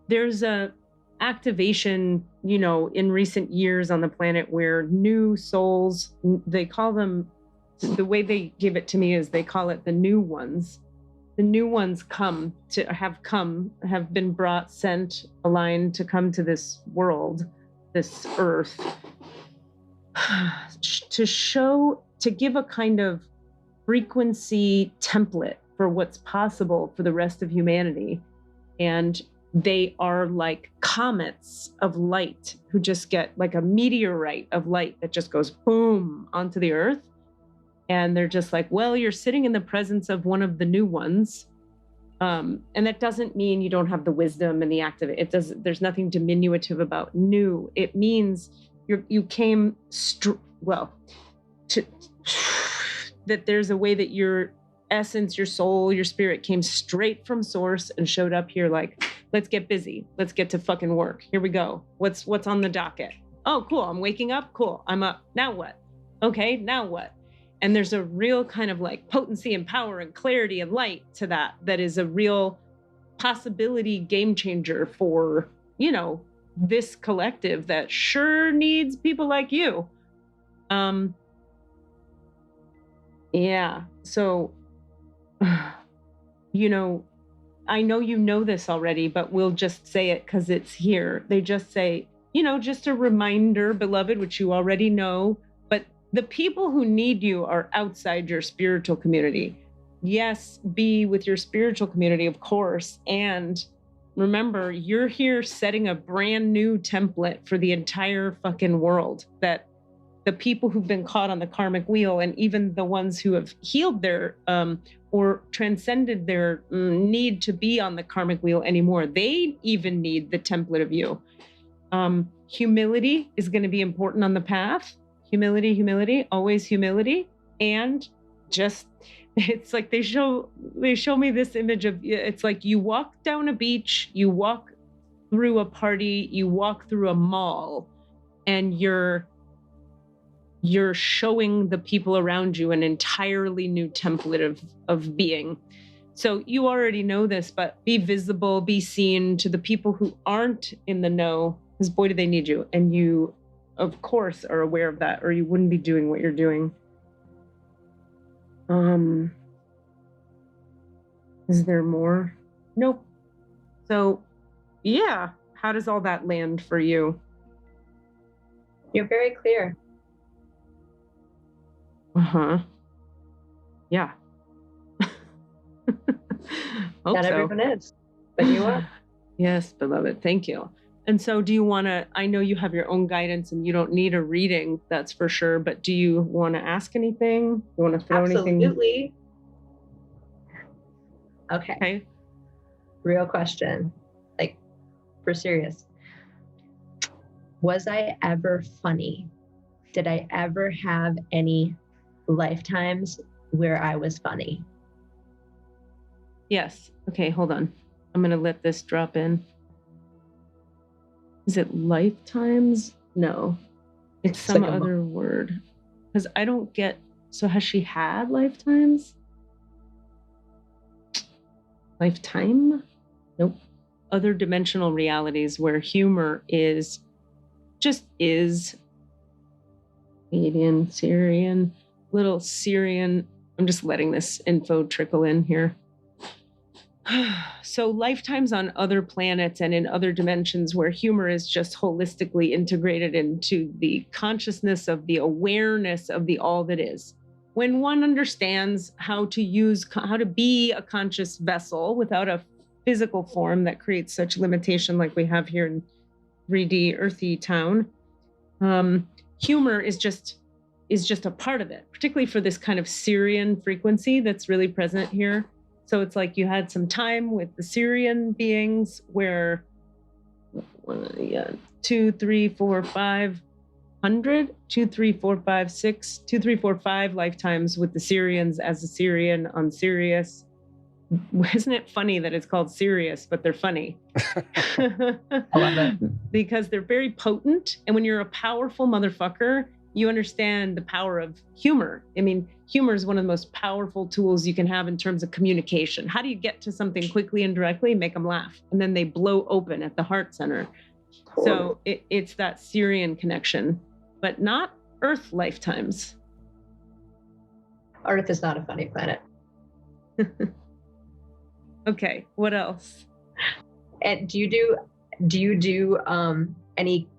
[SPEAKER 1] There's a activation, in recent years on the planet where new souls, they call them, the way they give it to me is they call it the new ones. The new ones have been brought, sent, aligned to come to this world, this earth, to give a kind of frequency template for what's possible for the rest of humanity. And they are like comets of light who just get like a meteorite of light that just goes boom onto the earth. And they're just like, well, you're sitting in the presence of one of the new ones. And that doesn't mean you don't have the wisdom and the active. There's nothing diminutive about new. It means you came that there's a way that your essence, your soul, your spirit came straight from source and showed up here like, let's get busy. Let's get to fucking work. Here we go. What's on the docket? Oh, cool. I'm waking up. Cool. I'm up. Now what? Okay, now what? And there's a real kind of like potency and power and clarity and light to that is a real possibility game changer for, this collective that sure needs people like you. Yeah. So, I know you know this already, but we'll just say it because it's here. They just say, just a reminder, beloved, which you already know, but the people who need you are outside your spiritual community. Yes, be with your spiritual community, of course. And remember, you're here setting a brand new template for the entire fucking world, that the people who've been caught on the karmic wheel, and even the ones who have healed their or transcended their need to be on the karmic wheel anymore, they even need the template of you. Humility is going to be important on the path. Humility, always humility. And just, it's like they show me this image of, it's like you walk down a beach, you walk through a party, you walk through a mall, and you're showing the people around you an entirely new template of being. So you already know this, but be visible, be seen to the people who aren't in the know, because boy, do they need you. And you, of course, are aware of that, or you wouldn't be doing what you're doing. Is there more? Nope. So, yeah. How does all that land for you?
[SPEAKER 5] You're very clear.
[SPEAKER 1] Uh-huh. Yeah.
[SPEAKER 5] Not everyone is, but you are.
[SPEAKER 1] Yes, beloved. Thank you. And so do you want to, I know you have your own guidance and you don't need a reading, that's for sure, but do you want to ask anything? You want to throw anything?
[SPEAKER 5] Absolutely. Okay. Real question, like for serious. Was I ever funny? Did I ever have any lifetimes where I was funny?
[SPEAKER 1] Yes. Okay, hold on. I'm going to let this drop in. Is it lifetimes? No. It's some like other word. Because I don't get... So has she had lifetimes? Lifetime? Nope. Other dimensional realities where humor is... just is... Canadian, Syrian, little Syrian. I'm just letting this info trickle in here. So lifetimes on other planets and in other dimensions where humor is just holistically integrated into the consciousness of the awareness of the all that is. When one understands how to be a conscious vessel without a physical form that creates such limitation like we have here in 3D earthy town, humor is just a part of it, particularly for this kind of Syrian frequency that's really present here. So it's like you had some time with the Syrian beings where 2, 3, 4, 5 hundred, 2, 3, 4, 5, 6, 2, 3, 4, 5 lifetimes with the Syrians as a Syrian on Sirius. Isn't it funny that it's called Sirius, but they're funny?
[SPEAKER 5] I love it.
[SPEAKER 1] Because they're very potent. And when you're a powerful motherfucker, you understand the power of humor. I mean, humor is one of the most powerful tools you can have in terms of communication. How do you get to something quickly and directly? Make them laugh. And then they blow open at the heart center. So it's that Syrian connection, but not Earth lifetimes.
[SPEAKER 5] Earth is not a funny planet.
[SPEAKER 1] Okay, what else?
[SPEAKER 5] And do you do any?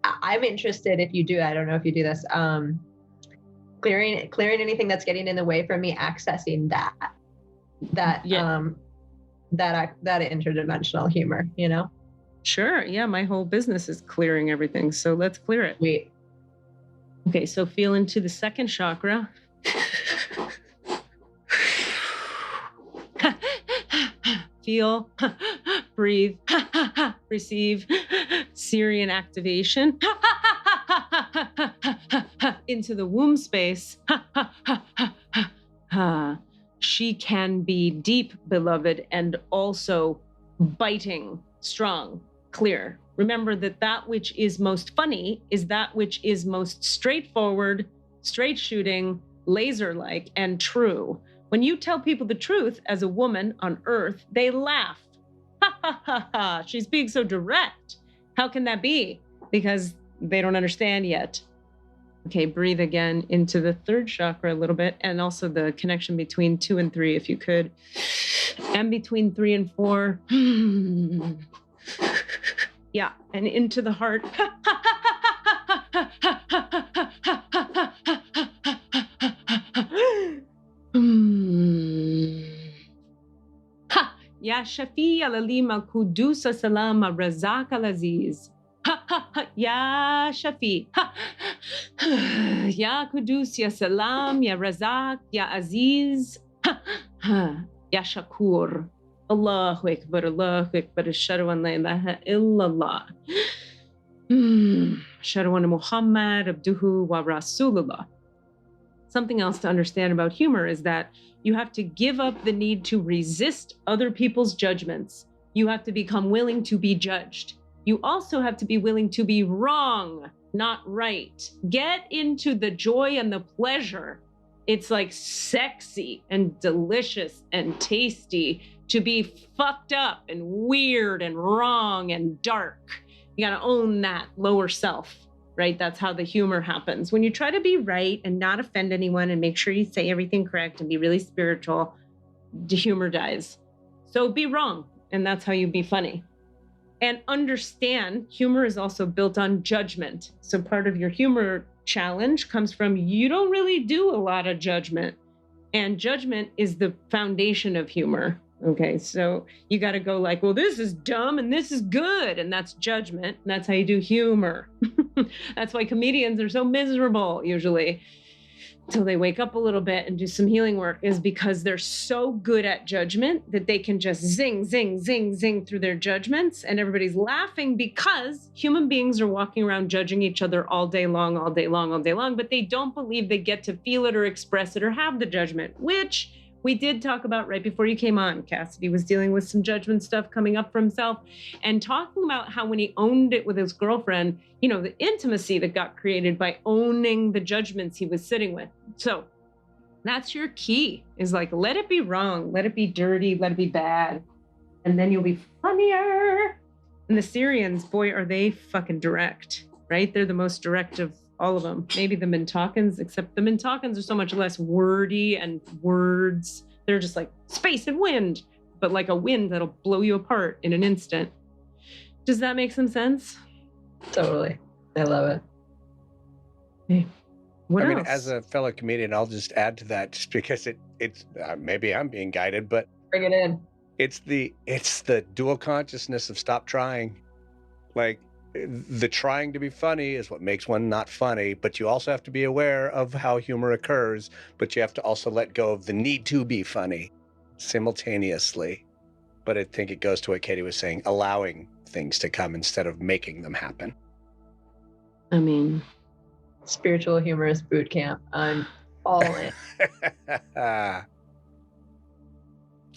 [SPEAKER 5] I'm interested if you do. I don't know if you do this. Clearing anything that's getting in the way from me accessing that interdimensional humor. You know.
[SPEAKER 1] Sure. Yeah, my whole business is clearing everything. So let's clear it.
[SPEAKER 5] Sweet.
[SPEAKER 1] Okay, so feel into the second chakra. Feel, breathe, receive, Syrian activation into the womb space. She can be deep, beloved, and also biting, strong, clear. Remember that which is most funny is that which is most straightforward, straight shooting, laser-like, and true. When you tell people the truth as a woman on Earth, they laugh. Ha ha ha ha, she's being so direct. How can that be? Because they don't understand yet. Okay, breathe again into the third chakra a little bit, and also the connection between 2 and 3, if you could. And between 3 and 4. Yeah, and into the heart. Ha! Ya Shafi alalima kudusa salama razak al-aziz. Ha ha ha! Ya Shafi. Ha! Ya kudus, ya salam, ya razak, ya aziz. Ha! Ha! Ya shakur. Allahu Akbar, Allahu Akbar, Ashhadu an la ilaha illallah. Ashhadu anna Muhammad abduhu wa rasulullah. Something else to understand about humor is that you have to give up the need to resist other people's judgments. You have to become willing to be judged. You also have to be willing to be wrong, not right. Get into the joy and the pleasure. It's like sexy and delicious and tasty to be fucked up and weird and wrong and dark. You gotta own that lower self. Right? That's how the humor happens. When you try to be right and not offend anyone and make sure you say everything correct and be really spiritual, the humor dies. So be wrong, and that's how you be funny. And understand, humor is also built on judgment. So part of your humor challenge comes from you don't really do a lot of judgment. And judgment is the foundation of humor. Okay, so you got to go like, well, this is dumb and this is good. And that's judgment. And that's how you do humor. That's why comedians are so miserable usually until they wake up a little bit and do some healing work, is because they're so good at judgment that they can just zing, zing, zing, zing through their judgments. And everybody's laughing because human beings are walking around judging each other all day long, all day long, all day long. But they don't believe they get to feel it or express it or have the judgment, which we did talk about right before you came on. Cassidy was dealing with some judgment stuff coming up for himself and talking about how when he owned it with his girlfriend, you know, the intimacy that got created by owning the judgments he was sitting with. So that's your key, is like, let it be wrong, let it be dirty, let it be bad. And then you'll be funnier. And the Syrians, boy, are they fucking direct, right? They're the most direct of all of them. Maybe the Mintakans, except the Mintakans are so much less wordy and words. They're just like space and wind, but like a wind that'll blow you apart in an instant. Does that make some sense?
[SPEAKER 5] Totally. I love it.
[SPEAKER 1] Okay. What else?
[SPEAKER 3] As a fellow comedian, I'll just add to that just because it's maybe I'm being guided, but
[SPEAKER 5] Bring it in.
[SPEAKER 3] it's the dual consciousness of stop trying. Like, the trying to be funny is what makes one not funny, but you also have to be aware of how humor occurs, but you have to also let go of the need to be funny simultaneously. But I think it goes to what Katie was saying, allowing things to come instead of making them happen.
[SPEAKER 1] I mean,
[SPEAKER 5] Spiritual humorous boot camp. I'm all in.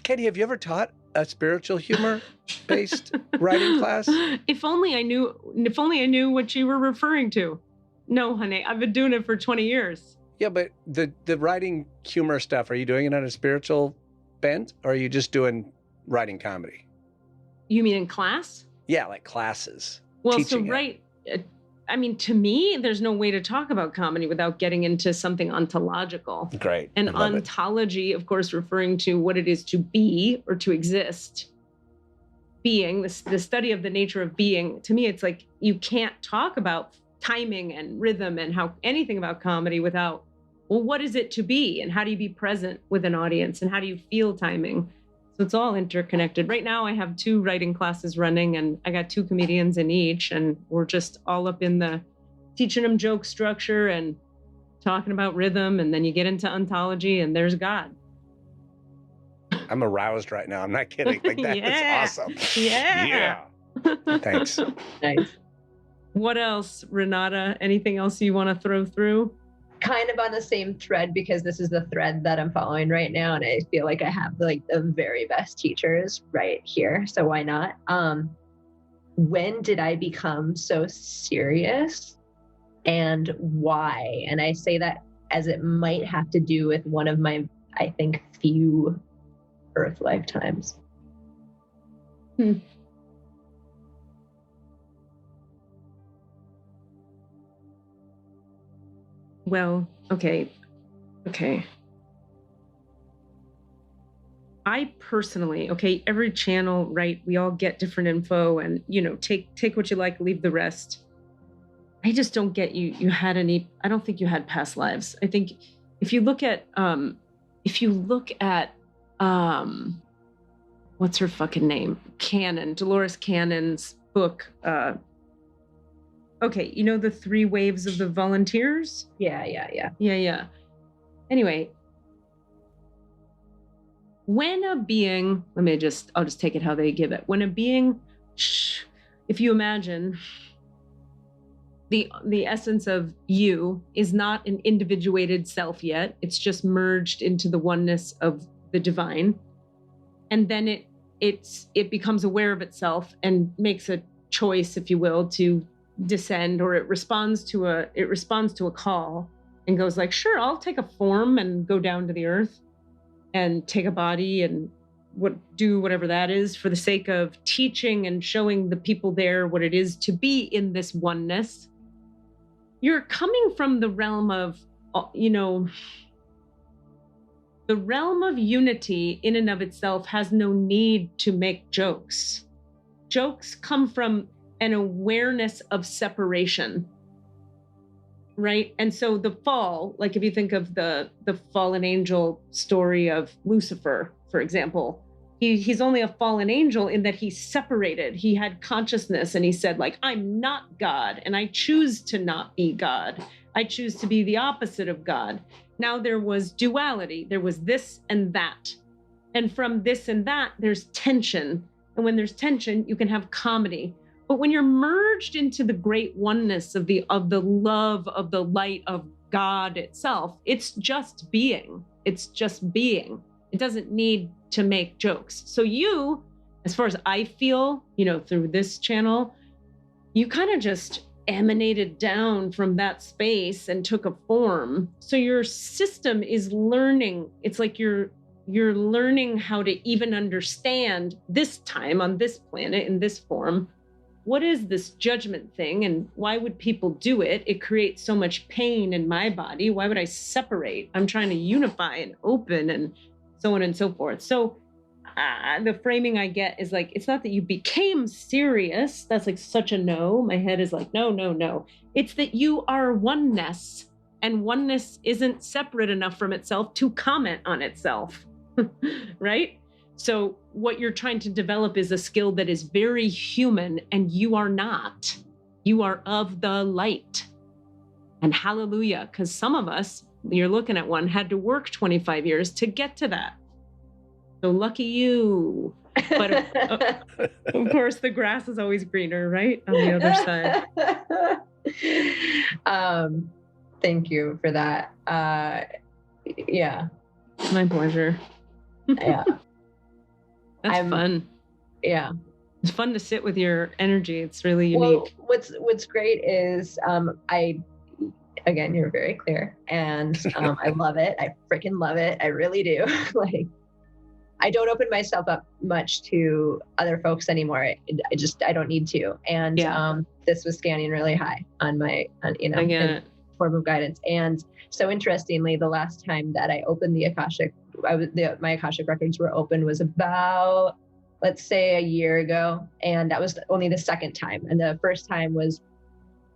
[SPEAKER 3] Katie, have you ever taught a spiritual humor-based writing class?
[SPEAKER 1] If only I knew what you were referring to. No, honey, I've been doing it for 20 years.
[SPEAKER 3] Yeah, but the writing humor stuff, are you doing it on a spiritual bent, or are you just doing writing comedy?
[SPEAKER 1] You mean in class?
[SPEAKER 3] Yeah, like classes.
[SPEAKER 1] Well,
[SPEAKER 3] teaching
[SPEAKER 1] so right. To me, there's no way to talk about comedy without getting into something ontological.
[SPEAKER 3] Great.
[SPEAKER 1] And
[SPEAKER 3] I love it.
[SPEAKER 1] ontology, of course, referring to what it is to be or to exist. Being, the study of the nature of being. To me, it's like you can't talk about timing and rhythm and how anything about comedy without, well, what is it to be? And how do you be present with an audience? And how do you feel timing? So it's all interconnected. Right now, I have 2 writing classes running, and I got 2 comedians in each, and we're just all up in the teaching them joke structure and talking about rhythm, and then you get into ontology, and there's God.
[SPEAKER 3] I'm aroused right now. I'm not kidding. Like, that
[SPEAKER 1] Yeah.
[SPEAKER 3] is awesome.
[SPEAKER 1] Yeah.
[SPEAKER 3] Thanks.
[SPEAKER 5] Nice.
[SPEAKER 1] What else, Renata? Anything else you want to throw through?
[SPEAKER 5] Kind of on the same thread, because this is the thread that I'm following right now, and I feel like I have like the very best teachers right here, so why not? When did I become so serious, and why? And I say that as it might have to do with one of my, I think, few Earth lifetimes.
[SPEAKER 1] Well, okay. I personally, every channel, right? We all get different info, and take what you like, leave the rest. I just don't get you had any. I don't think you had past lives. I think if you look at what's her fucking name? Dolores Cannon's book. The 3 waves of the volunteers? Yeah. Anyway, when a being, I'll just take it how they give it. When a being, if you imagine the essence of you is not an individuated self yet, it's just merged into the oneness of the divine. And then it becomes aware of itself and makes a choice, if you will, to descend, or it responds to a call and goes like, sure, I'll take a form and go down to the earth and take a body and do whatever that is for the sake of teaching and showing the people there what it is to be in this oneness. You're coming from the realm of, the realm of unity in and of itself has no need to make jokes. Jokes come from an awareness of separation, right? And so the fall, like if you think of the fallen angel story of Lucifer, for example, he's only a fallen angel in that he's separated. He had consciousness, and he said, like, I'm not God, and I choose to not be God. I choose to be the opposite of God. Now there was duality. There was this and that. And from this and that, there's tension. And when there's tension, you can have comedy. But when you're merged into the great oneness of the love of the light of God itself, it's just being. It's just being. It doesn't need to make jokes. So you, as far as I feel, through this channel, you kind of just emanated down from that space and took a form. So your system is learning. It's like you're learning how to even understand this time on this planet in this form,
[SPEAKER 7] what is this judgment thing and why would people do it? It creates so much pain in my body. Why would I separate? I'm trying to unify and open and so on and so forth. So the framing I get is like, it's not that you became serious. That's like such a no. My head is like, no, no, no. It's that you are oneness, and oneness isn't separate enough from itself to comment on itself, right? So what you're trying to develop is a skill that is very human, and you are not. You are of the light. And hallelujah, because some of us, you're looking at one, had to work 25 years to get to that. So lucky you. But of course, the grass is always greener, right? On the other side.
[SPEAKER 5] Thank you for that. Yeah.
[SPEAKER 7] My pleasure.
[SPEAKER 5] Yeah.
[SPEAKER 7] That's fun.
[SPEAKER 5] Yeah.
[SPEAKER 7] It's fun to sit with your energy. It's really unique.
[SPEAKER 5] Well, what's great is again, you're very clear, and I love it. I freaking love it. I really do. Like, I don't open myself up much to other folks anymore. I don't need to. And this was scanning really high on my, form of guidance. And so interestingly, the last time that I opened the Akashic, my Akashic records were open was about, let's say, a year ago. And that was only the second time. And the first time was,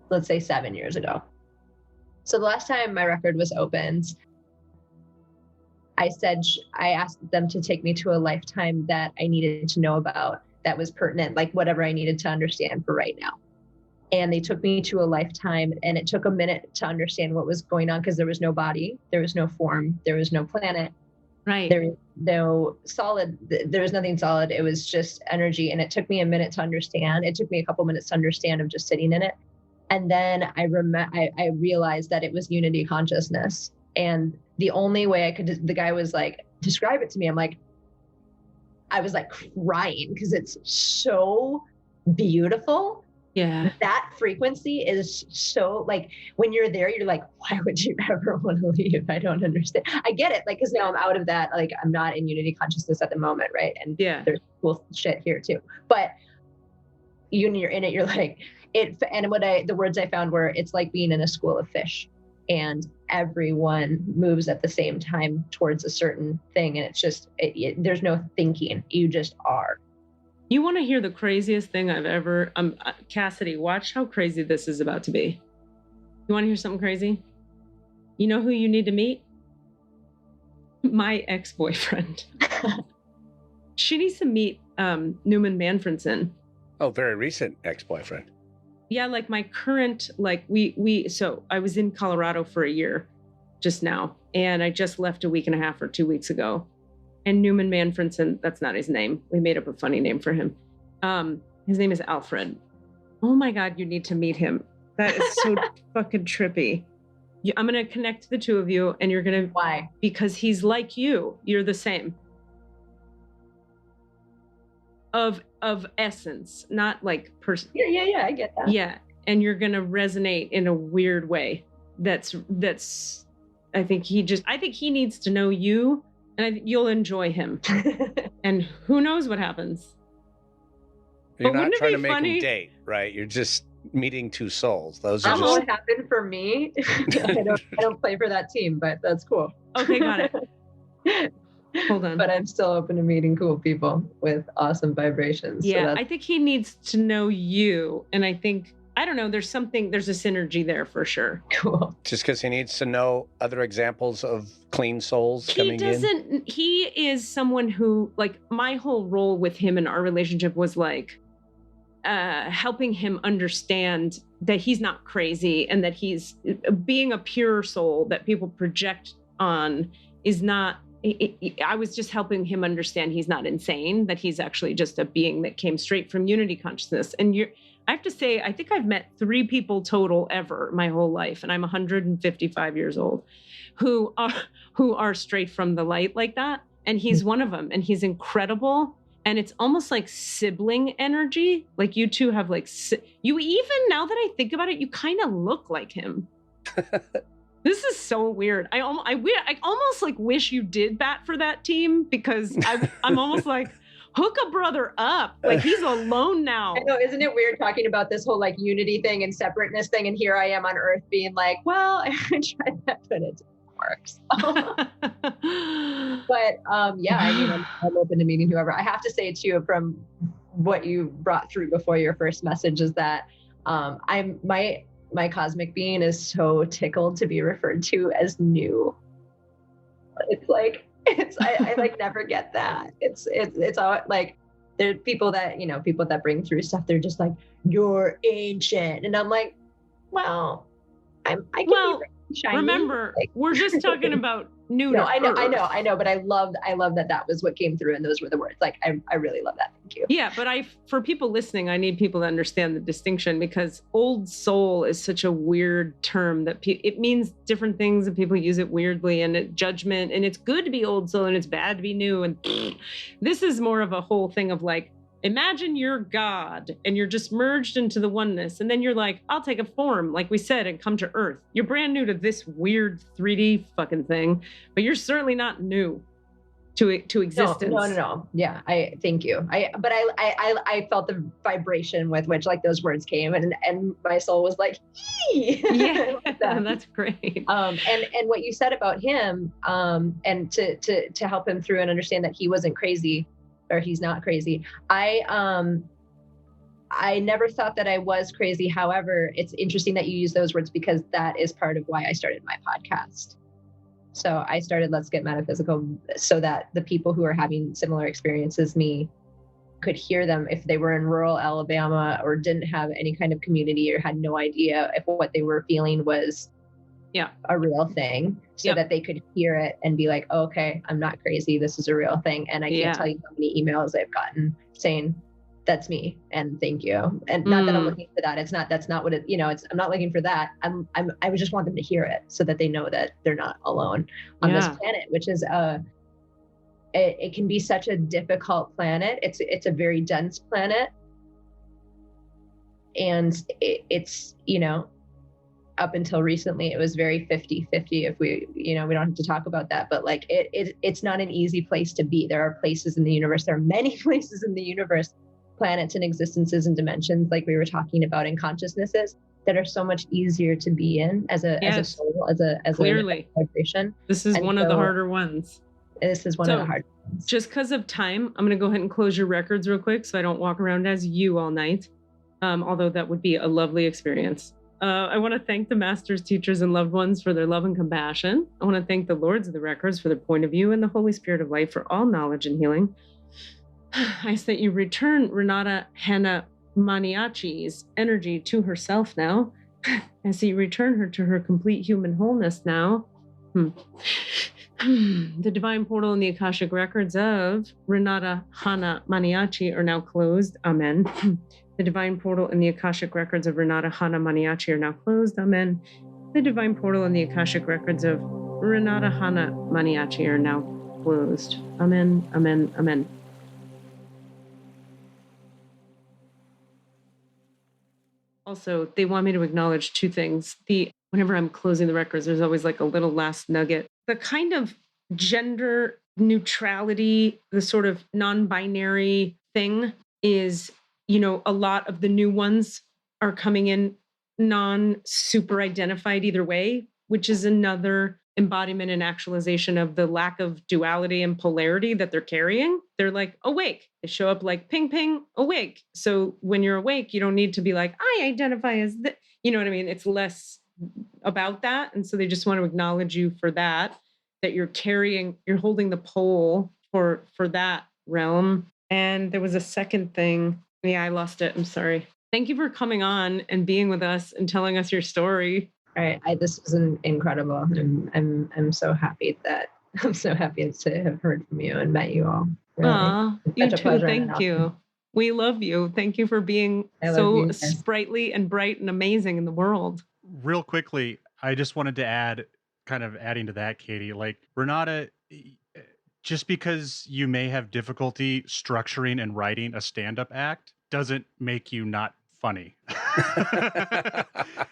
[SPEAKER 5] let's say, 7 years ago. So the last time my record was opened, I asked them to take me to a lifetime that I needed to know about, that was pertinent, like whatever I needed to understand for right now. And they took me to a lifetime, and it took a minute to understand what was going on, because there was no body, there was no form, there was no planet.
[SPEAKER 7] Right.
[SPEAKER 5] There was no solid, there was nothing solid. It was just energy. And it took me a minute to understand. It took me a couple minutes to understand of just sitting in it. And then I realized that it was unity consciousness. And the only way I could, the guy was like, describe it to me. I was like crying, because it's so beautiful.
[SPEAKER 7] Yeah.
[SPEAKER 5] That frequency is so, like, when you're there, you're like, why would you ever want to leave? I don't understand. I get it. Like, because now I'm out of that. Like, I'm not in unity consciousness at the moment. Right. And there's cool shit here too. But when you're in it, you're like, it. And the words I found were, it's like being in a school of fish, and everyone moves at the same time towards a certain thing. And it's just, there's no thinking. You just are.
[SPEAKER 7] You want to hear the craziest thing I've ever, Cassidy, watch how crazy this is about to be. You want to hear something crazy? You know who you need to meet? My ex-boyfriend. She needs to meet Newman Manfredson.
[SPEAKER 3] Oh, very recent ex-boyfriend.
[SPEAKER 7] Yeah, like my current, like so I was in Colorado for a year just now, and I just left a week and a half or 2 weeks ago. And Newman Manfredson, that's not his name. We made up a funny name for him. His name is Alfred. Oh my God, you need to meet him. That is so fucking trippy. I'm going to connect the two of you, and you're going to...
[SPEAKER 5] Why?
[SPEAKER 7] Because he's like you. You're the same. Of essence, not like person.
[SPEAKER 5] Yeah, I get that.
[SPEAKER 7] Yeah, and you're going to resonate in a weird way. That's I think he needs to know you, and I think you'll enjoy him. And who knows what happens.
[SPEAKER 3] You're not trying to make them date, right? You're just meeting two souls. Those are
[SPEAKER 5] just... what happened for me. I don't play for that team, but that's cool.
[SPEAKER 7] Okay, got it. Hold on.
[SPEAKER 5] But I'm still open to meeting cool people with awesome vibrations.
[SPEAKER 7] Yeah, so I think he needs to know you. And I think, I don't know, there's a synergy there for sure.
[SPEAKER 5] Cool.
[SPEAKER 3] Just because he needs to know other examples of clean souls coming in?
[SPEAKER 7] He is someone who, like, my whole role with him in our relationship was like helping him understand that he's not crazy, and that he's being a pure soul that people project on is not... I was just helping him understand he's not insane, that he's actually just a being that came straight from unity consciousness. And I have to say, I think I've met 3 people total ever my whole life, and I'm 155 years old, who are straight from the light like that. And he's one of them, and he's incredible. And it's almost like sibling energy. Like you two have like, you even, now that I think about it, you kind of look like him. This is so weird. I almost like wish you did bat for that team, because I'm almost like, hook a brother up. Like, he's alone now.
[SPEAKER 5] I know, isn't it weird talking about this whole like unity thing and separateness thing? And here I am on Earth being like, well, I tried that, but it didn't work. So. But yeah, I mean, I'm open to meeting whoever. I have to say too, from what you brought through before your first message, is that my cosmic being is so tickled to be referred to as new. It's like, I like never get that. It's all like, there are people that bring through stuff. They're just like, you're ancient. And I'm like, well, I can be really shiny.
[SPEAKER 7] Remember,
[SPEAKER 5] like,
[SPEAKER 7] we're just talking about new.
[SPEAKER 5] No, I know, but I love that was what came through, and those were the words. Like, I really love that. Thank you.
[SPEAKER 7] Yeah, but for people listening, I need people to understand the distinction, because old soul is such a weird term that it means different things, and people use it weirdly, and judgment, and it's good to be old soul and it's bad to be new. And this is more of a whole thing of like, imagine you're God and you're just merged into the oneness. And then you're like, I'll take a form, like we said, and come to Earth. You're brand new to this weird 3D fucking thing, but you're certainly not new to existence.
[SPEAKER 5] No. Yeah, I thank you. I felt the vibration with which like those words came, and my soul was like, Yee!
[SPEAKER 7] Yeah, that's great.
[SPEAKER 5] And what you said about him, and to help him through and understand that he wasn't crazy, or he's not crazy. I never thought that I was crazy. However, it's interesting that you use those words, because that is part of why I started my podcast. So I started Let's Get Metaphysical so that the people who are having similar experiences me could hear them if they were in rural Alabama or didn't have any kind of community or had no idea if what they were feeling was a real thing, so that they could hear it and be like, oh, okay, I'm not crazy. This is a real thing. And I can't tell you how many emails I've gotten saying, that's me, and thank you. And not that I'm looking for that. That's not what it, I'm not looking for that. I would just want them to hear it so that they know that they're not alone on this planet, which is it can be such a difficult planet. It's a very dense planet. And it's, up until recently, it was very 50-50. If we don't have to talk about that, but like it's not an easy place to be. There are places in the universe, there are many places in the universe, planets and existences and dimensions, like we were talking about in consciousnesses, that are so much easier to be in as a soul, as a vibration.
[SPEAKER 7] This is one of the harder ones.
[SPEAKER 5] This is one of the hard ones.
[SPEAKER 7] Just because of time, I'm going to go ahead and close your records real quick so I don't walk around as you all night. Although that would be a lovely experience. I want to thank the masters, teachers, and loved ones for their love and compassion. I want to thank the lords of the records for their point of view, and the Holy Spirit of light for all knowledge and healing. I ask that you return Renata Hannah Maniaci's energy to herself now. As you return her to her complete human wholeness now. The divine portal and the Akashic records of Renata Hannah Maniaci are now closed. Amen. The divine portal and the Akashic records of Renata Hannah Maniaci are now closed. Amen. The divine portal and the Akashic records of Renata Hannah Maniaci are now closed. Amen. Amen. Amen. Also, they want me to acknowledge two things. Whenever I'm closing the records, there's always like a little last nugget. The kind of gender neutrality, the sort of non-binary thing is, a lot of the new ones are coming in non-super identified either way, which is another embodiment and actualization of the lack of duality and polarity that they're carrying. They're like awake. They show up like ping, ping, awake. So when you're awake, you don't need to be like, I identify as the, you know what I mean? It's less about that. And so they just want to acknowledge you for that you're holding the pole for that realm. And there was a second thing. Yeah, I lost it. I'm sorry. Thank you for coming on and being with us and telling us your story.
[SPEAKER 5] All right, this was incredible. I'm so happy to have heard from you and met you all.
[SPEAKER 7] Really. You too. Thank you. We love you. Thank you for being so sprightly and bright and amazing in the world.
[SPEAKER 6] Real quickly, I just wanted to adding to that, Katie, like Renata, just because you may have difficulty structuring and writing a stand-up act doesn't make you not funny.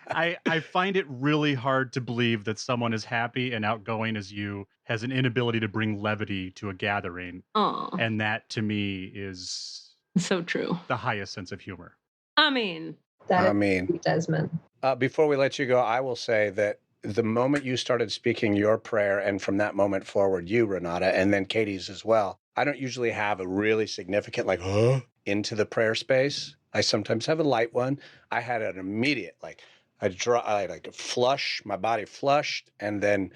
[SPEAKER 6] I find it really hard to believe that someone as happy and outgoing as you has an inability to bring levity to a gathering.
[SPEAKER 7] Oh,
[SPEAKER 6] And that to me is
[SPEAKER 7] so true.
[SPEAKER 6] the highest sense of humor.
[SPEAKER 7] I mean,
[SPEAKER 5] Desmond.
[SPEAKER 3] Before we let you go, I will say that the moment you started speaking your prayer, and from that moment forward, you, Renata, and then Katie's as well, I don't usually have a really significant, like, into the prayer space. I sometimes have a light one. I had an immediate, like, I like a flush, my body flushed, and then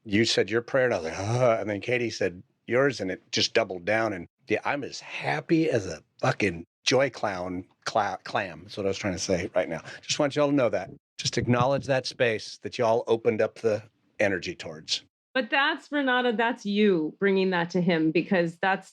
[SPEAKER 3] you said your prayer, and I was like, and then Katie said yours, and it just doubled down. And yeah, I'm as happy as a fucking joy clam. That's what I was trying to say right now. Just want y'all to know that. Just acknowledge that space that y'all opened up the energy towards.
[SPEAKER 7] but that's Renata, that's you bringing that to him, because that's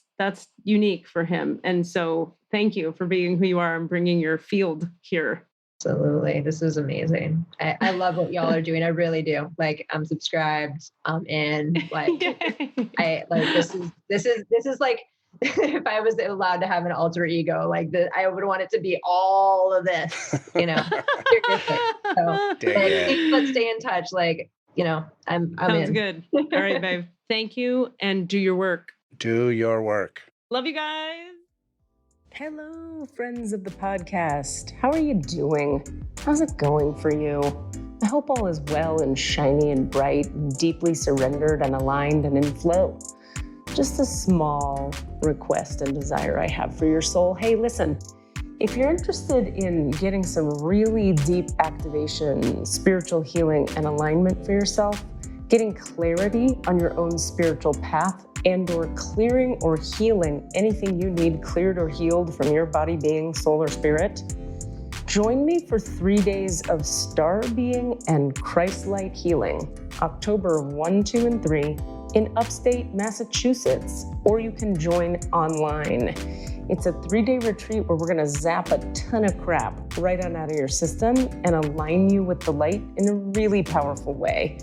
[SPEAKER 7] unique for him. And so thank you for being who you are and bringing your field here.
[SPEAKER 5] Absolutely. This is amazing. I love what y'all are doing. I really do. Like, I'm subscribed. I'm in. Like, this is like, if I was allowed to have an alter ego, like I would want it to be all of this, Seriously. So let's stay in touch. Like, I'm
[SPEAKER 7] Sounds
[SPEAKER 5] in.
[SPEAKER 7] good. All right, babe. Thank you, and do your work.
[SPEAKER 3] Do your work.
[SPEAKER 7] Love you guys.
[SPEAKER 1] Hello, friends of the podcast. How are you doing? How's it going for you? I hope all is well and shiny and bright and deeply surrendered and aligned and in flow. Just a small request and desire I have for your soul. Hey, listen, if you're interested in getting some really deep activation, spiritual healing, and alignment for yourself, getting clarity on your own spiritual path, and or clearing or healing anything you need cleared or healed from your body, being, soul, or spirit, join me for 3 days of star being and Christ-light healing, October 1, 2, and 3 in upstate Massachusetts, or you can join online. It's a 3-day retreat where we're gonna zap a ton of crap right on out of your system and align you with the light in a really powerful way.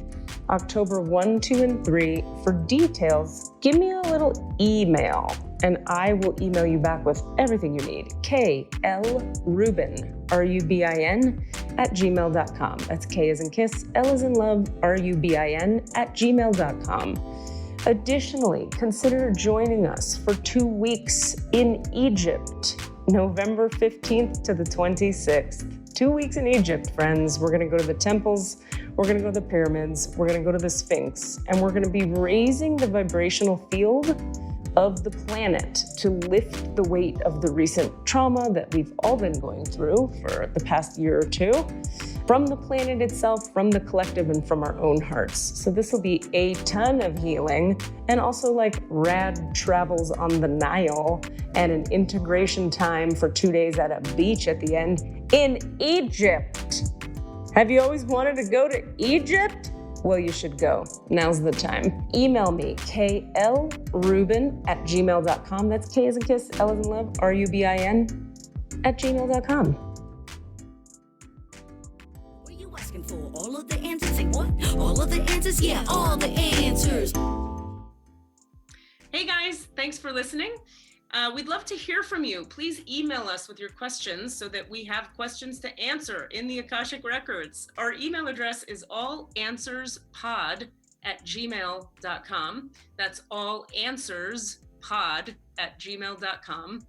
[SPEAKER 1] October 1, 2, and 3. For details, give me a little email and I will email you back with everything you need. KLRubin, RUBIN, @gmail.com. That's K as in kiss, L as in love, RUBIN, @gmail.com. Additionally, consider joining us for 2 weeks in Egypt, November 15th to the 26th. 2 weeks in Egypt, friends. We're gonna go to the temples, we're gonna go to the pyramids, we're gonna go to the Sphinx, and we're gonna be raising the vibrational field of the planet to lift the weight of the recent trauma that we've all been going through for the past year or two, from the planet itself, from the collective, and from our own hearts. So this will be a ton of healing, and also like rad travels on the Nile, and an integration time for 2 days at a beach at the end in Egypt. Have you always wanted to go to Egypt? Well, you should go. Now's the time. Email me, klrubin @gmail.com. That's K as in kiss, L as in love, RUBIN @gmail.com.
[SPEAKER 2] What are you asking for? All of the answers? Say what? All of the answers? Yeah, all the answers.
[SPEAKER 8] Hey guys, thanks for listening. We'd love to hear from you. Please email us with your questions so that we have questions to answer in the Akashic Records. Our email address is allanswerspod@gmail.com. That's allanswerspod@gmail.com.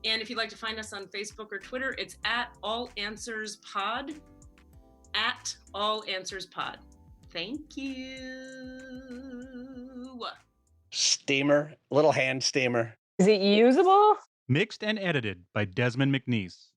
[SPEAKER 8] And if you'd like to find us on Facebook or Twitter, it's @allanswerspod, @allanswerspod. Thank you.
[SPEAKER 3] Steamer, little hand steamer.
[SPEAKER 1] Is it usable?
[SPEAKER 6] Mixed and edited by Desmond McNeese.